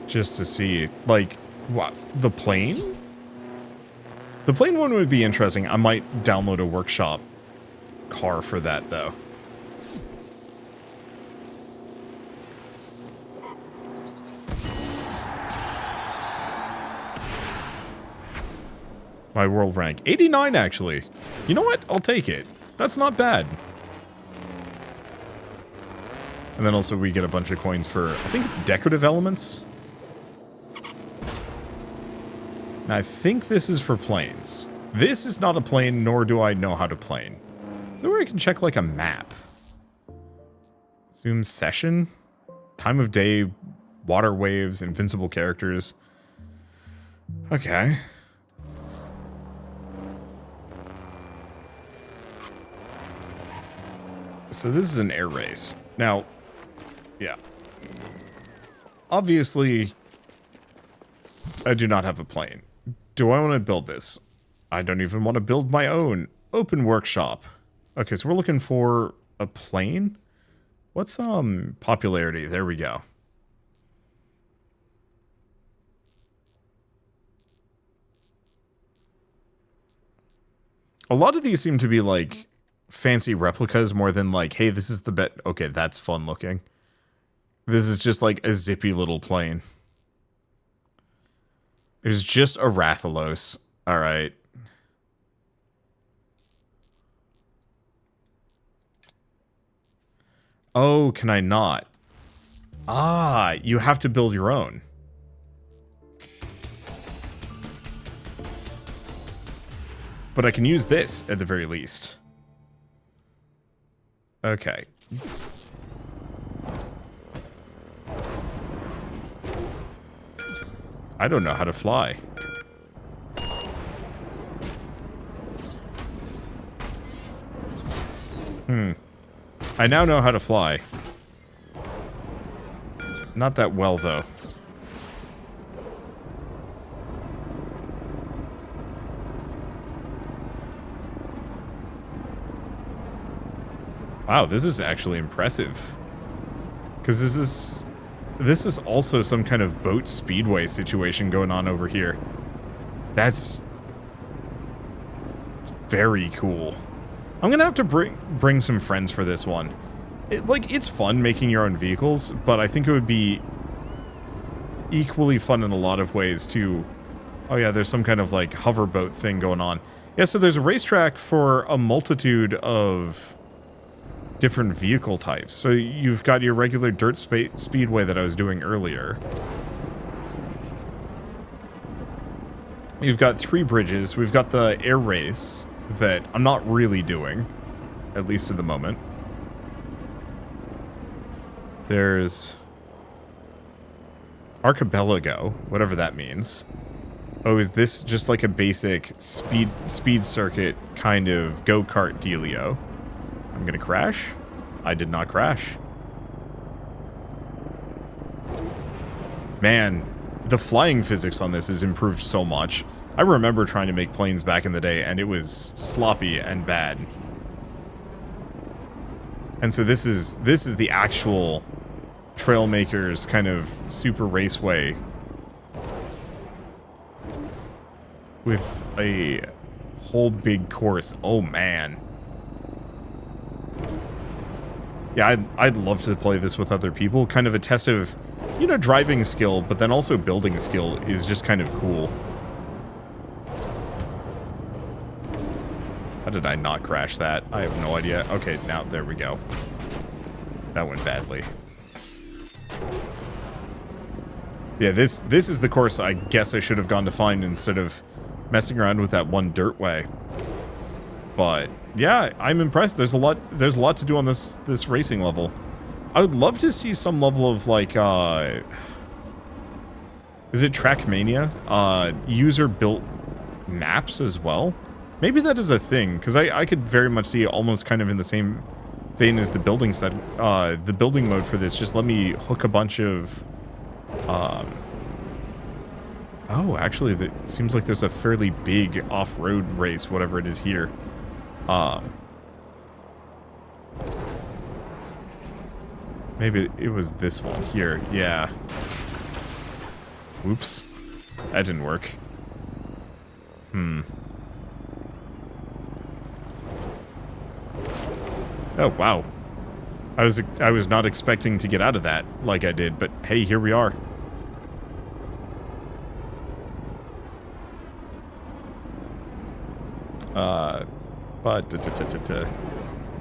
Just to see, like, what, the plane? The plane one would be interesting. I might download a workshop car for that, though. My world rank. 89, actually. You know what? I'll take it. That's not bad. And then also we get a bunch of coins for, I think, decorative elements. And I think this is for planes. This is not a plane, nor do I know how to plane. Is there where I can check, like, a map? Zoom session? Time of day, water waves, invincible characters. Okay. So this is an air race. Now, yeah. Obviously, I do not have a plane. Do I want to build this? I don't even want to build my own. Open workshop. Okay, so we're looking for a plane? What's, popularity? There we go. A lot of these seem to be, like, fancy replicas more than, like, hey, this is the bet. Okay, that's fun looking. This is just, like, a zippy little plane. It's just a Rathalos. Alright. Oh, can I not? Ah, you have to build your own. But I can use this, at the very least. Okay. I don't know how to fly. I now know how to fly. Not that well, though. Wow, this is actually impressive. Because this is also some kind of boat speedway situation going on over here. That's very cool. I'm gonna have to bring some friends for this one. It's fun making your own vehicles, but I think it would be equally fun in a lot of ways to... Oh yeah, there's some kind of like hoverboat thing going on. Yeah, so there's a racetrack for a multitude of different vehicle types. So you've got your regular dirt speedway that I was doing earlier. You've got 3 bridges. We've got the air race that I'm not really doing, at least at the moment. There's Archipelago, whatever that means. Oh, is this just like a basic speed circuit kind of go-kart dealio? I'm gonna crash? I did not crash. Man, the flying physics on this has improved so much. I remember trying to make planes back in the day, and it was sloppy and bad. And so this is the actual Trailmakers kind of super raceway with a whole big course. Oh man. Yeah, I'd love to play this with other people. Kind of a test of, you know, driving skill, but then also building skill is just kind of cool. How did I not crash that? I have no idea. Okay, now, there we go. That went badly. Yeah, this is the course I guess I should have gone to find instead of messing around with that one dirt way. But yeah, I'm impressed. There's a lot to do on this racing level. I would love to see some level of like is it Trackmania? User built maps as well. Maybe that is a thing, because I could very much see it almost kind of in the same vein as the building set, the building mode for this. Just let me hook a bunch of oh, actually, it seems like there's a fairly big off-road race, whatever it is here. Maybe it was this one here. Yeah. Oops. That didn't work. Oh, wow. I was not expecting to get out of that like I did, but hey, here we are. But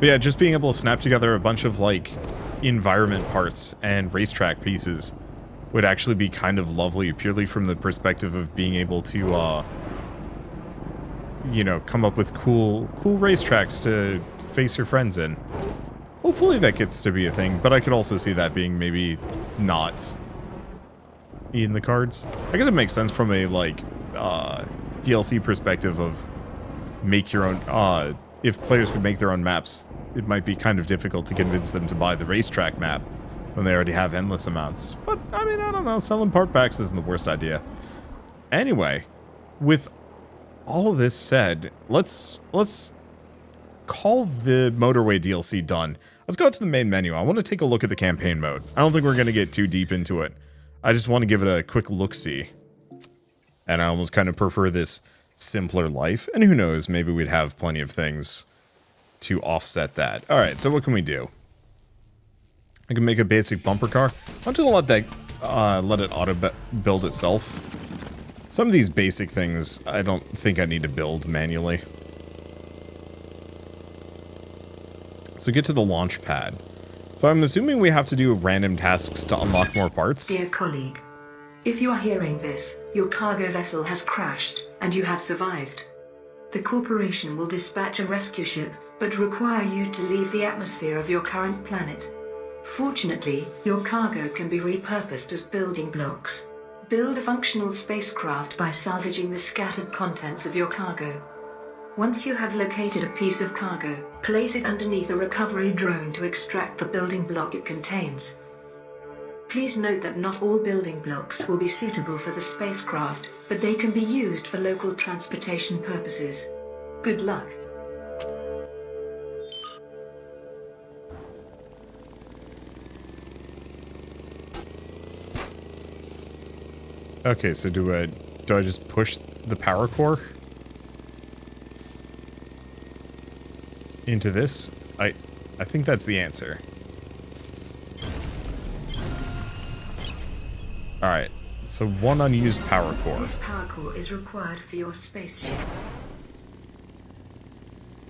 yeah, just being able to snap together a bunch of like environment parts and racetrack pieces would actually be kind of lovely, purely from the perspective of being able to you know, come up with cool racetracks to face your friends in. Hopefully that gets to be a thing, but I could also see that being maybe not in the cards. I guess it makes sense from a like DLC perspective of make your own. If players could make their own maps, it might be kind of difficult to convince them to buy the racetrack map when they already have endless amounts. But I mean, I don't know, selling part packs isn't the worst idea. Anyway, with all of this said, let's call the motorway DLC done. Let's go to the main menu. I want to take a look at the campaign mode. I don't think we're going to get too deep into it. I just want to give it a quick look-see. And I almost kind of prefer this simpler life. And who knows, maybe we'd have plenty of things to offset that. Alright, so what can we do? I can make a basic bumper car. I'm just going to let it auto-build itself. Some of these basic things, I don't think I need to build manually. So get to the launch pad. So I'm assuming we have to do random tasks to unlock more parts. Dear colleague, if you are hearing this, your cargo vessel has crashed, and you have survived. The corporation will dispatch a rescue ship, but require you to leave the atmosphere of your current planet. Fortunately, your cargo can be repurposed as building blocks. Build a functional spacecraft by salvaging the scattered contents of your cargo. Once you have located a piece of cargo, place it underneath a recovery drone to extract the building block it contains. Please note that not all building blocks will be suitable for the spacecraft, but they can be used for local transportation purposes. Good luck. Okay, so do I just push the power core into this? I think that's the answer. All right, so one unused power core. This power core is required for your spaceship.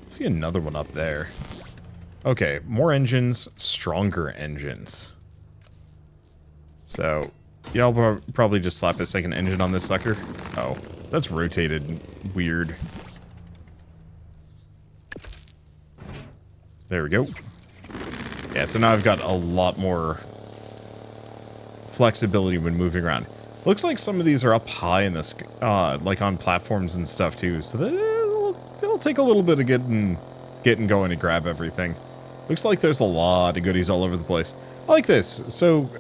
See another one up there. Okay, more engines, stronger engines. So, yeah, I'll probably just slap a second engine on this sucker. Oh, that's rotated weird. There we go. Yeah, so now I've got a lot more flexibility when moving around. Looks like some of these are up high in this, like on platforms and stuff too, so that it'll take a little bit of getting going to grab everything. Looks like there's a lot of goodies all over the place. I like this. So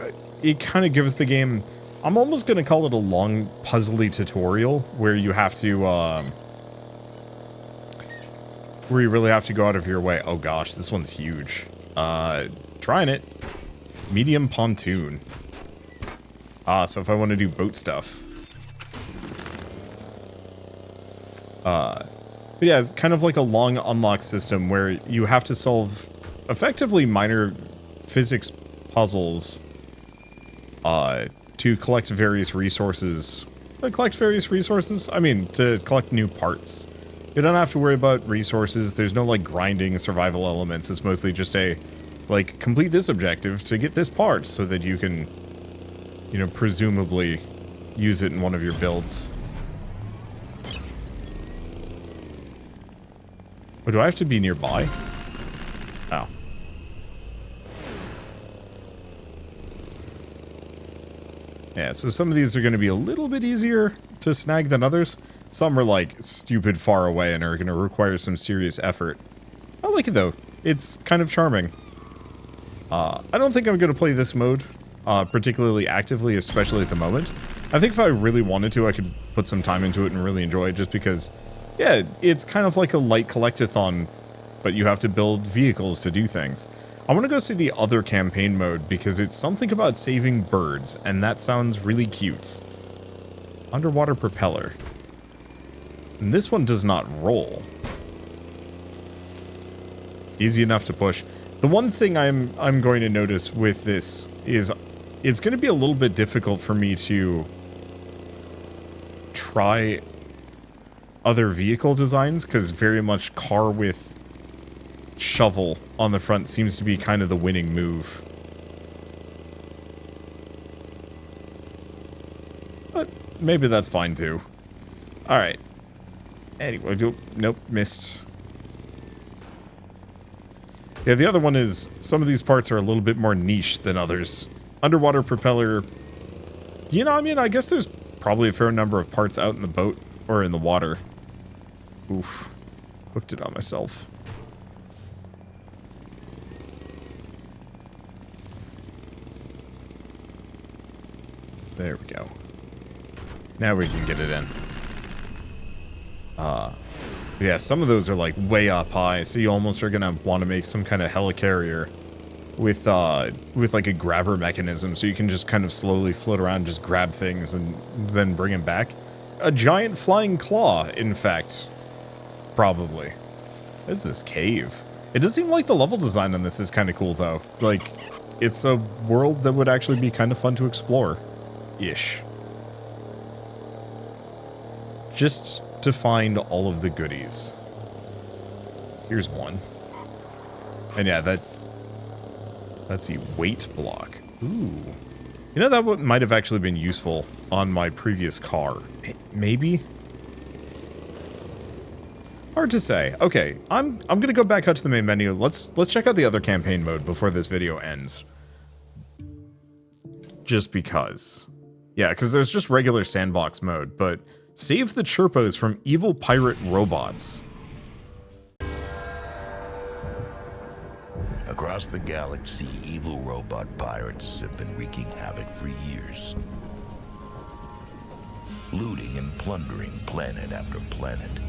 it kind of gives the game, I'm almost going to call it a long puzzly tutorial where you have to, where you really have to go out of your way. Oh gosh, this one's huge. Trying it. Medium pontoon. So if I want to do boat stuff. But yeah, it's kind of like a long unlock system where you have to solve effectively minor physics puzzles to collect various resources. Collect various resources? I mean, to collect new parts. You don't have to worry about resources. There's no, like, grinding survival elements. It's mostly just a, like, complete this objective to get this part so that you can, you know, presumably use it in one of your builds. Oh, do I have to be nearby? Oh. Yeah, so some of these are going to be a little bit easier to snag than others. Some are, like, stupid far away and are going to require some serious effort. I like it, though. It's kind of charming. I don't think I'm going to play this mode particularly actively, especially at the moment. I think if I really wanted to, I could put some time into it and really enjoy it, just because, yeah, it's kind of like a light collectathon, but you have to build vehicles to do things. I want to go see the other campaign mode, because it's something about saving birds, and that sounds really cute. Underwater propeller. And this one does not roll. Easy enough to push. The one thing I'm going to notice with this is it's going to be a little bit difficult for me to try other vehicle designs, because very much car with shovel on the front seems to be kind of the winning move. But maybe that's fine too. Alright. Anyway, nope, missed. Yeah, the other one is, some of these parts are a little bit more niche than others. Underwater propeller, you know, I mean, I guess there's probably a fair number of parts out in the boat, or in the water. Oof. Hooked it on myself. There we go. Now we can get it in. Yeah, some of those are like way up high, so you almost are gonna want to make some kind of helicarrier with like a grabber mechanism, so you can just kind of slowly float around, just grab things and then bring them back. A giant flying claw, in fact, probably. What is this cave? It does seem like the level design on this is kind of cool, though. Like, it's a world that would actually be kind of fun to explore. Ish. Just to find all of the goodies. Here's one. And yeah, that's a weight block. Ooh. You know, that might have actually been useful on my previous car. Maybe? Hard to say. Okay, I'm gonna go back out to the main menu. Let's check out the other campaign mode before this video ends. Just because. Yeah, because there's just regular sandbox mode, but save the Chirpos from evil pirate robots. Across the galaxy, evil robot pirates have been wreaking havoc for years. Looting and plundering planet after planet.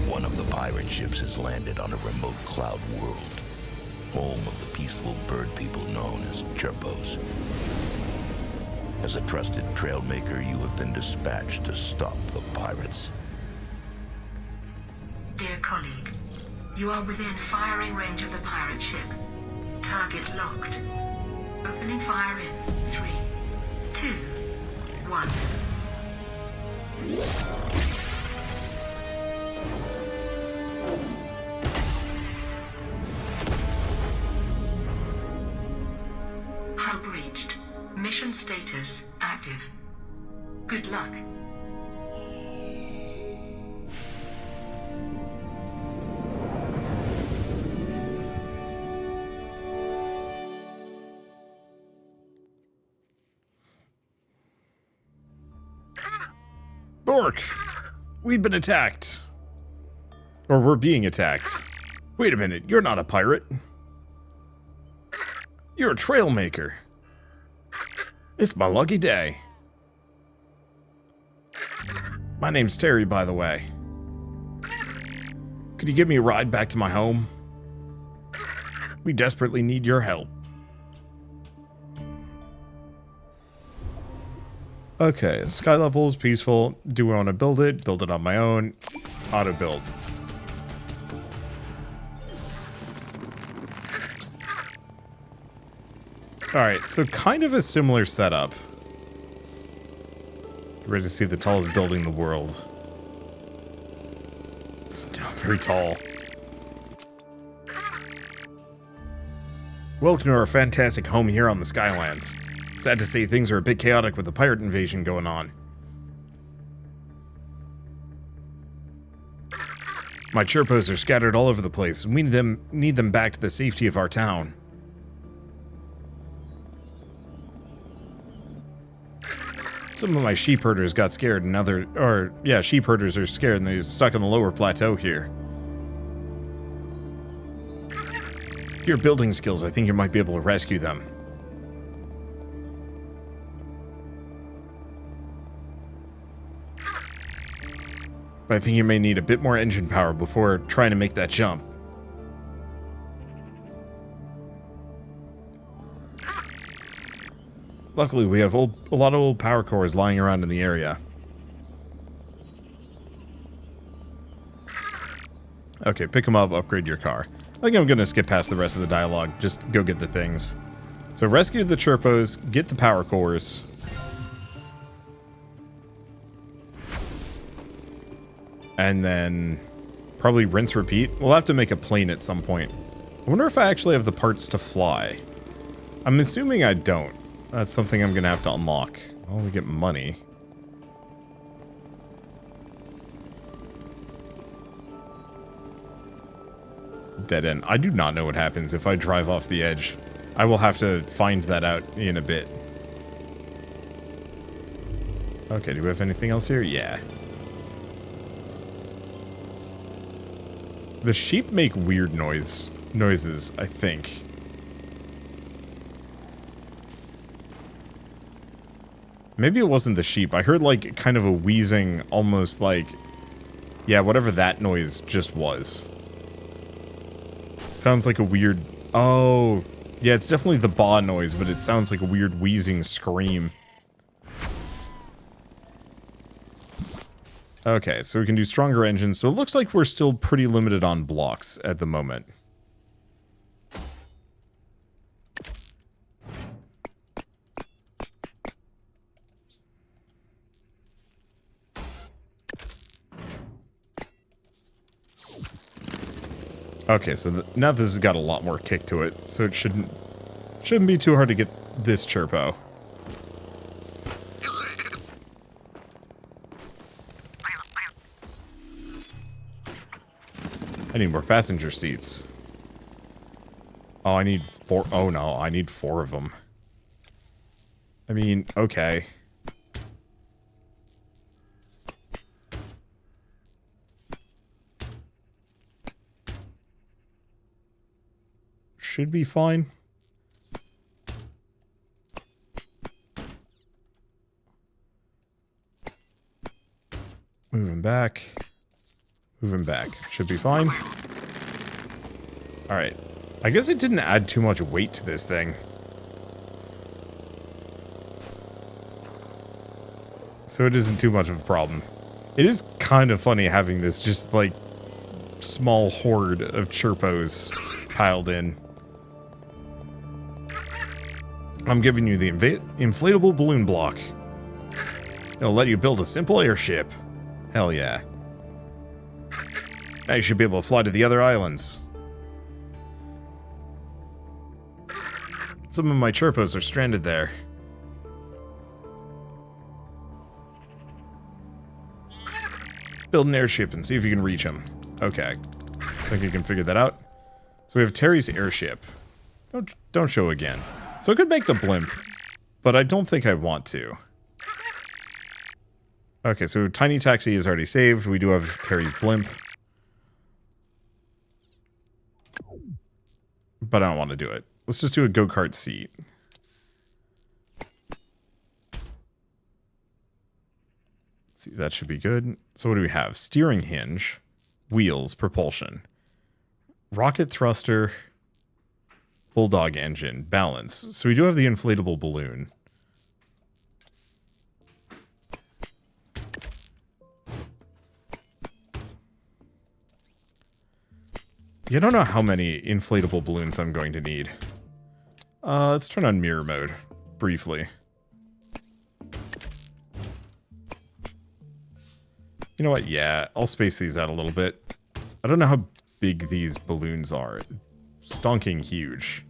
One of the pirate ships has landed on a remote cloud world, home of the peaceful bird people known as Chirpos. As a trusted trailmaker, you have been dispatched to stop the pirates. Dear colleague, you are within firing range of the pirate ship. Target locked. Opening fire in 3, 2, 1. Hub reached. Mission status active. Good luck. Bork! We've been attacked. Or we're being attacked. Wait a minute, you're not a pirate. You're a trailmaker. It's my lucky day. My name's Terry, by the way. Could you give me a ride back to my home? We desperately need your help. Okay, sky level is peaceful. Do I want to build it? Build it on my own. Auto build. Alright, so kind of a similar setup. Ready to see the tallest building in the world. It's not very tall. Welcome to our fantastic home here on the Skylands. Sad to say things are a bit chaotic with the pirate invasion going on. My Chirpos are scattered all over the place, and we need them back to the safety of our town. Some of my sheep herders got scared and sheep herders are scared and they're stuck on the lower plateau here. With your building skills, I think you might be able to rescue them. But I think you may need a bit more engine power before trying to make that jump. Luckily, we have a lot of old power cores lying around in the area. Okay, pick them up, upgrade your car. I think I'm going to skip past the rest of the dialogue, just go get the things. So rescue the Chirpos, get the power cores. And then probably rinse, repeat. We'll have to make a plane at some point. I wonder if I actually have the parts to fly. I'm assuming I don't. That's something I'm gonna have to unlock. Oh, we get money. Dead end. I do not know what happens if I drive off the edge. I will have to find that out in a bit. Okay, do we have anything else here? Yeah. The sheep make weird noises, I think. Maybe it wasn't the sheep. I heard like kind of a wheezing, almost like, yeah, whatever that noise just was. It sounds like a weird, oh, yeah, it's definitely the baa noise, but it sounds like a weird wheezing scream. Okay, so we can do stronger engines. So it looks like we're still pretty limited on blocks at the moment. Okay, so now this has got a lot more kick to it, so it shouldn't be too hard to get this Chirpo. I need more passenger seats. Oh, I need 4. Oh no, I need 4 of them. I mean, okay. should be fine. Moving back. Moving back. Should be fine. Alright. I guess it didn't add too much weight to this thing. So it isn't too much of a problem. It is kind of funny having this just, like, small horde of chirpos piled in. I'm giving you the inflatable balloon block. It'll let you build a simple airship. Hell yeah. Now you should be able to fly to the other islands. Some of my chirpos are stranded there. Build an airship and see if you can reach them. Okay. I think you can figure that out. So we have Terry's airship. Don't show again. So I could make the blimp, but I don't think I want to. Okay, so Tiny Taxi is already saved. We do have Terry's blimp. But I don't want to do it. Let's just do a go-kart seat. Let's see, that should be good. So what do we have? Steering hinge, wheels, propulsion, rocket thruster, bulldog engine, balance. So we do have the inflatable balloon. Yeah, I don't know how many inflatable balloons I'm going to need. Let's turn on mirror mode, briefly. You know what, yeah, I'll space these out a little bit. I don't know how big these balloons are. Stonking huge.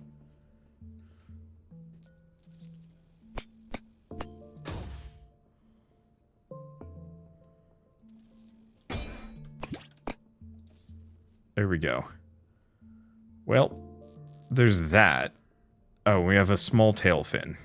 There we go. Well, there's that. Oh, we have a small tail fin.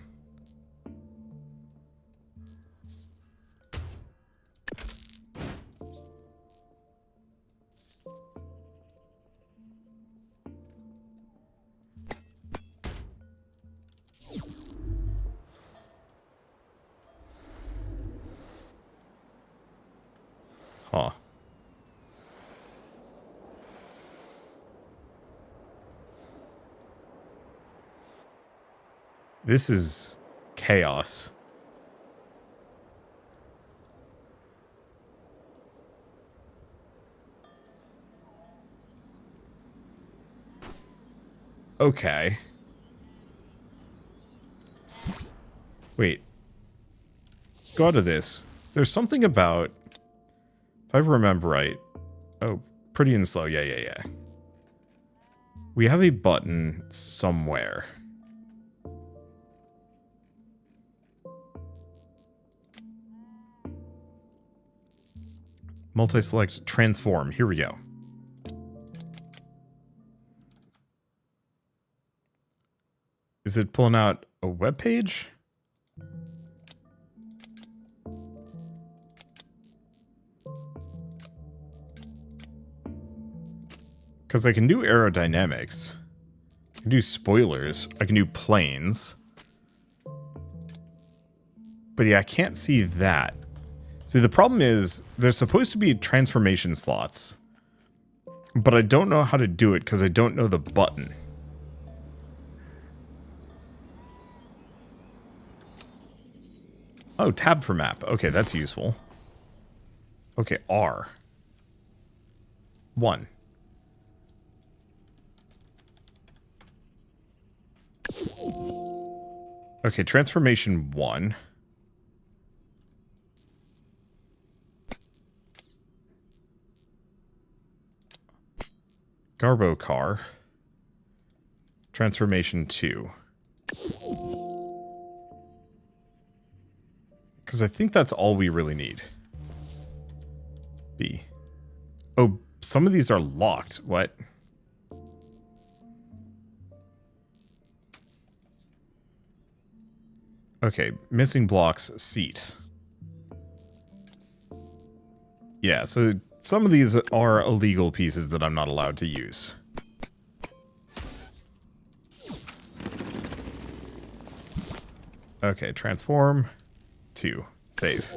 Huh. This is chaos. Okay. Wait. Go out of this. There's something about... If I remember right... Oh, pretty and slow. Yeah. We have a button somewhere. Multi-select transform. Here we go. Is it pulling out a web page? Because I can do aerodynamics. I can do spoilers. I can do planes. But yeah, I can't see that. See, the problem is, there's supposed to be transformation slots. But I don't know how to do it because I don't know the button. Oh, tab for map. Okay, that's useful. Okay, R. 1. Okay, transformation 1. Garbo car. Transformation 2. Because I think that's all we really need. B. Oh, some of these are locked. What? Okay, missing blocks, seat. Yeah, so some of these are illegal pieces that I'm not allowed to use. Okay, transform. 2. Save.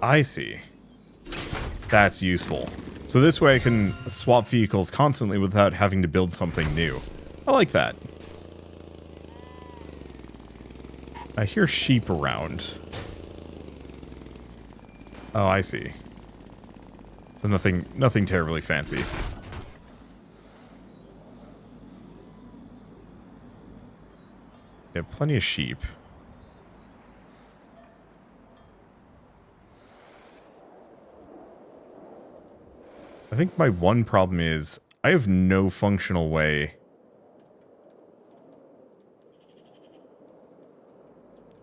I see. That's useful. So this way I can swap vehicles constantly without having to build something new. I like that. I hear sheep around. Oh, I see. So nothing terribly fancy. Yeah, plenty of sheep. I think my one problem is I have no functional way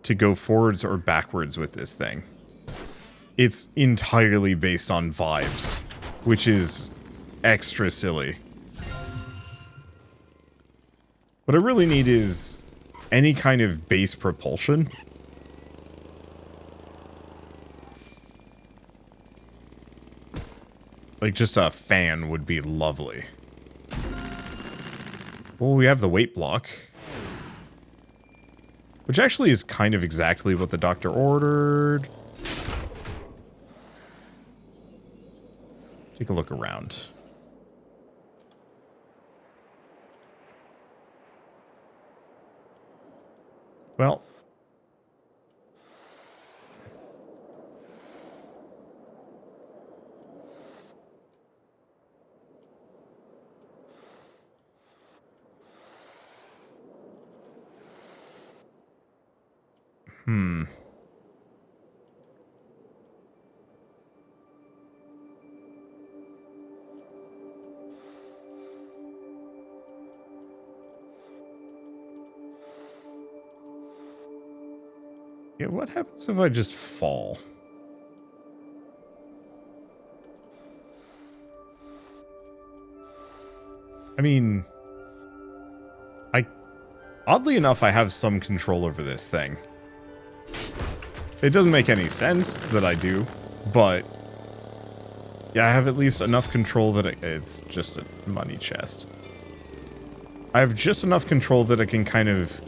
to go forwards or backwards with this thing. It's entirely based on vibes, which is extra silly. What I really need is any kind of base propulsion. Like, just a fan would be lovely. Well, we have the weight block. Which actually is kind of exactly what the doctor ordered. Take a look around. Well. Yeah, what happens if I just fall? I mean, oddly enough, I have some control over this thing. It doesn't make any sense that I do, but yeah, I have at least enough control that it's just a money chest. I have just enough control that I can kind of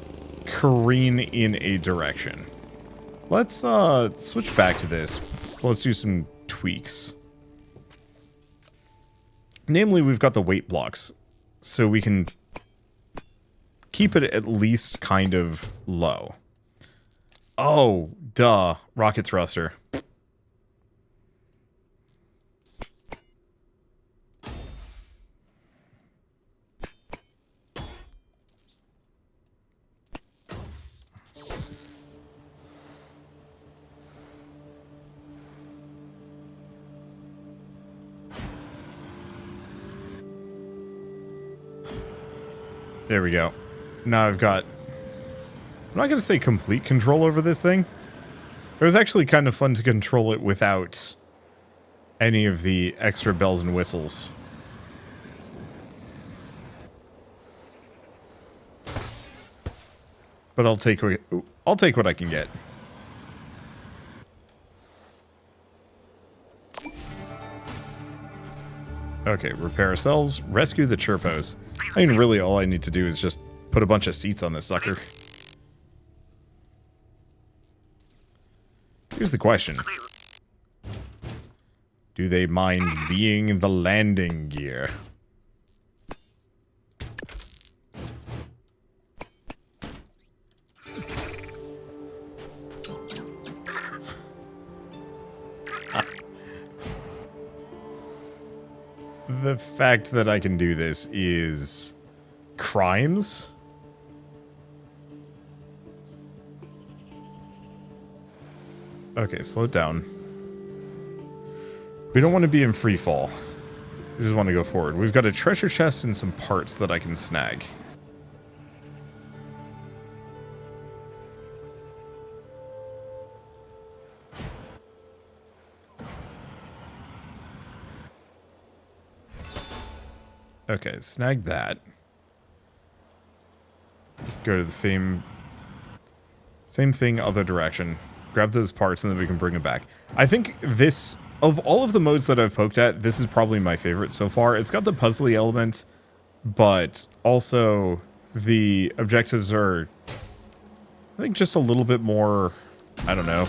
careen in a direction. Let's switch back to this. Let's do some tweaks. Namely, we've got the weight blocks, so we can keep it at least kind of low. Oh, duh. Rocket thruster. There we go. Now I've got... I'm not going to say complete control over this thing. It was actually kind of fun to control it without any of the extra bells and whistles. But I'll take what I can get. Okay, repair cells, rescue the Chirpos. I mean, really all I need to do is just put a bunch of seats on this sucker. Here's the question. Do they mind being the landing gear? The fact that I can do this is crimes. Okay, slow it down. We don't want to be in free fall. We just want to go forward. We've got a treasure chest and some parts that I can snag. Okay, snag that. Go to the same thing, other direction. Grab those parts and then we can bring them back. I think this of all of the modes that I've poked at, this is probably my favorite so far. It's got the puzzly element, but also the objectives are, I think, just a little bit more, I don't know,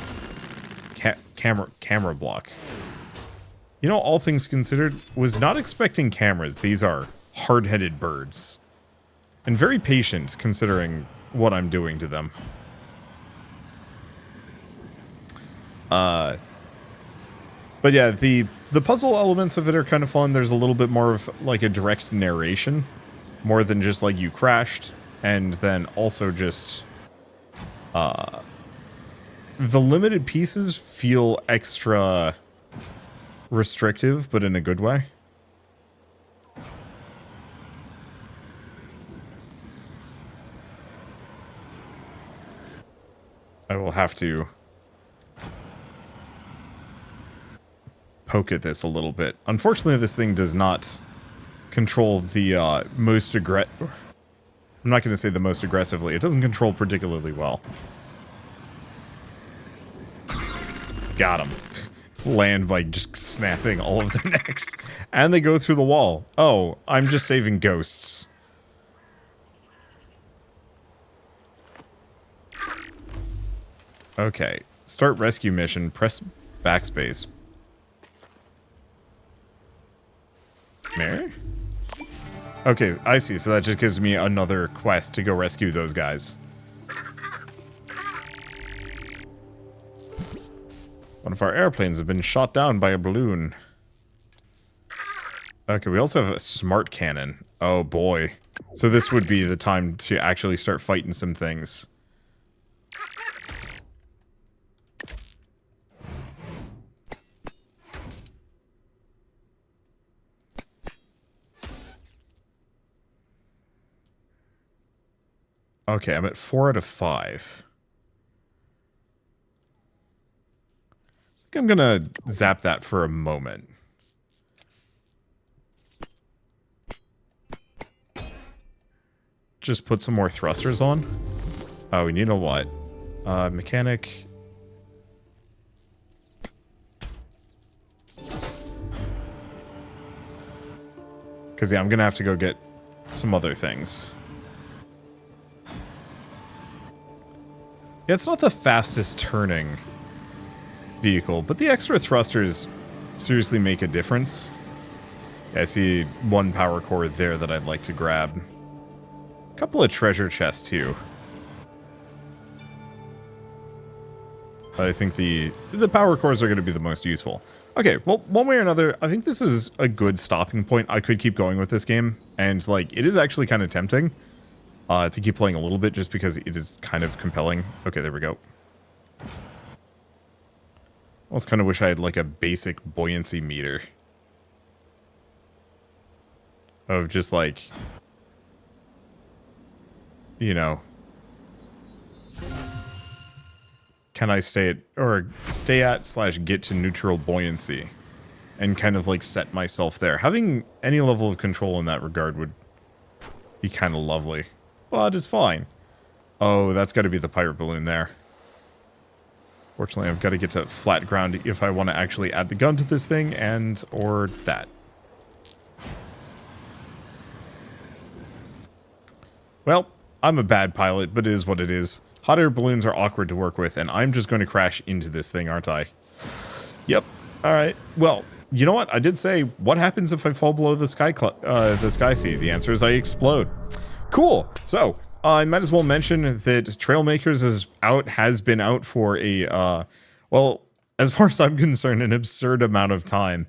camera block. You know, all things considered, was not expecting cameras. These are hard-headed birds. And very patient, considering what I'm doing to them. But yeah, the puzzle elements of it are kind of fun. There's a little bit more of, like, a direct narration. More than just, like, you crashed. And then also just... the limited pieces feel extra... restrictive, but in a good way. I will have to poke at this a little bit. Unfortunately, this thing does not control the most I'm not going to say the most aggressively. It doesn't control particularly well. Got him. Land by just snapping all of their necks. And they go through the wall. Oh, I'm just saving ghosts. Okay. Start rescue mission. Press backspace. Mary? Okay, I see. So that just gives me another quest to go rescue those guys. One of our airplanes have been shot down by a balloon. Okay, we also have a smart cannon. Oh boy. So this would be the time to actually start fighting some things. Okay, I'm at 4 out of 5. I think I'm gonna zap that for a moment. Just put some more thrusters on. Oh, we need a what? Mechanic. Because, yeah, I'm gonna have to go get some other things. Yeah, it's not the fastest turning vehicle, but the extra thrusters seriously make a difference. Yeah, I see one power core there that I'd like to grab. A couple of treasure chests, too. But I think the power cores are going to be the most useful. Okay, well, one way or another, I think this is a good stopping point. I could keep going with this game, and, like, it is actually kind of tempting to keep playing a little bit just because it is kind of compelling. Okay, there we go. I almost kind of wish I had, like, a basic buoyancy meter. Of just, like, you know, can I stay at, / get to neutral buoyancy and kind of, like, set myself there. Having any level of control in that regard would be kind of lovely. But it's fine. Oh, that's got to be the pirate balloon there. Fortunately, I've got to get to flat ground if I want to actually add the gun to this thing, and or that. Well, I'm a bad pilot, but it is what it is. Hot air balloons are awkward to work with, and I'm just going to crash into this thing, aren't I? Yep. All right. Well, you know what? I did say, what happens if I fall below the sky sea? The answer is I explode. Cool. So, I might as well mention that Trailmakers has been out for a, well, as far as I'm concerned, an absurd amount of time.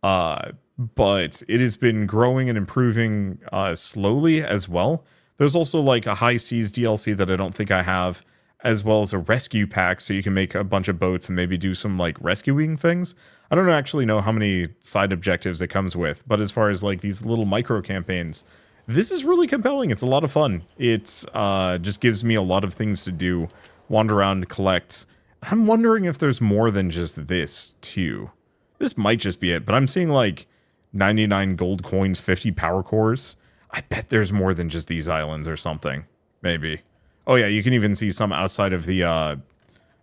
But it has been growing and improving slowly as well. There's also, like, a High Seas DLC that I don't think I have, as well as a rescue pack, so you can make a bunch of boats and maybe do some, like, rescuing things. I don't actually know how many side objectives it comes with, but as far as, like, these little micro campaigns, this is really compelling. It's a lot of fun. It's just gives me a lot of things to do, wander around, collect. I'm wondering if there's more than just this, too. This might just be it, but I'm seeing, like, 99 gold coins, 50 power cores. I bet there's more than just these islands or something. Maybe. Oh yeah, you can even see some outside of the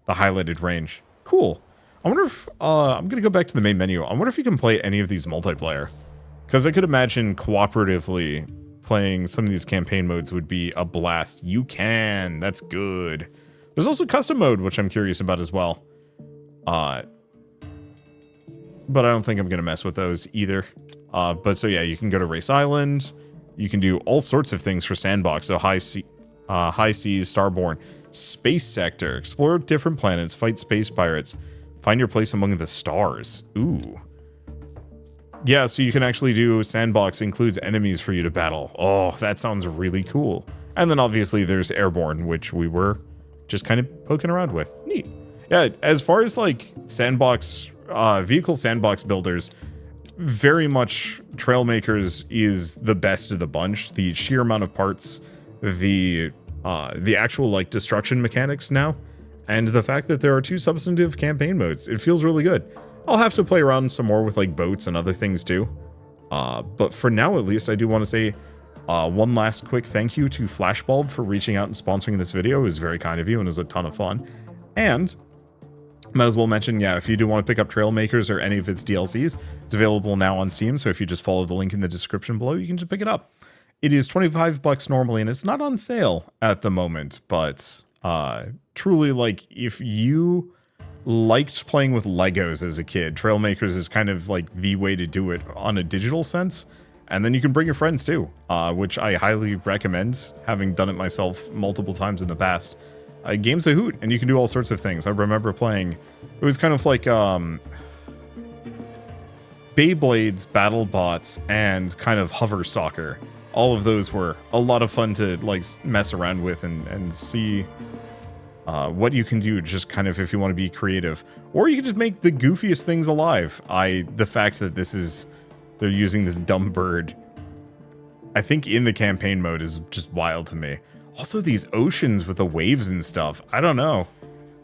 highlighted range. Cool. I wonder if, I'm going to go back to the main menu. I wonder if you can play any of these multiplayer. Because I could imagine cooperatively playing some of these campaign modes would be a blast. You can. That's good. There's also custom mode, which I'm curious about as well. But I don't think I'm going to mess with those either. But so yeah, you can go to Race Island. You can do all sorts of things for Sandbox. So High Seas, Starborn, Space Sector, explore different planets, fight space pirates, find your place among the stars. Ooh. Yeah, so you can actually do Sandbox includes enemies for you to battle. Oh, that sounds really cool. And then obviously there's Airborne, which we were just kind of poking around with. Neat. Yeah, as far as like Sandbox, vehicle Sandbox builders, very much Trailmakers is the best of the bunch. The sheer amount of parts, the actual like destruction mechanics now, and the fact that there are 2 substantive campaign modes. It feels really good. I'll have to play around some more with like boats and other things too. But for now, at least, I do want to say one last quick thank you to Flashbulb for reaching out and sponsoring this video. It was very kind of you and it was a ton of fun. And might as well mention, yeah, if you do want to pick up Trailmakers or any of its DLCs, it's available now on Steam. So if you just follow the link in the description below, you can just pick it up. It is $25 normally, and it's not on sale at the moment. But truly, like, if you liked playing with Legos as a kid, Trailmakers is kind of like the way to do it on a digital sense. And then you can bring your friends too, which I highly recommend, having done it myself multiple times in the past. Game's a hoot, and you can do all sorts of things. I remember playing, it was kind of like Beyblades, BattleBots, and kind of hover soccer. All of those were a lot of fun to like mess around with and see what you can do, just kind of if you want to be creative. Or you can just make the goofiest things alive. The fact that they're using this dumb bird, I think in the campaign mode, is just wild to me. Also these oceans with the waves and stuff, I don't know.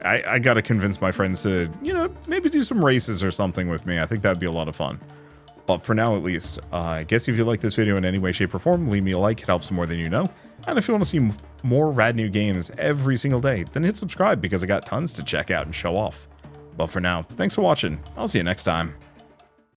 I gotta convince my friends to, you know, maybe do some races or something with me. I think that'd be a lot of fun. But for now, at least, I guess if you like this video in any way, shape, or form, leave me a like. It helps more than you know. And if you want to see more rad new games every single day, then hit subscribe because I got tons to check out and show off. But for now, thanks for watching. I'll see you next time.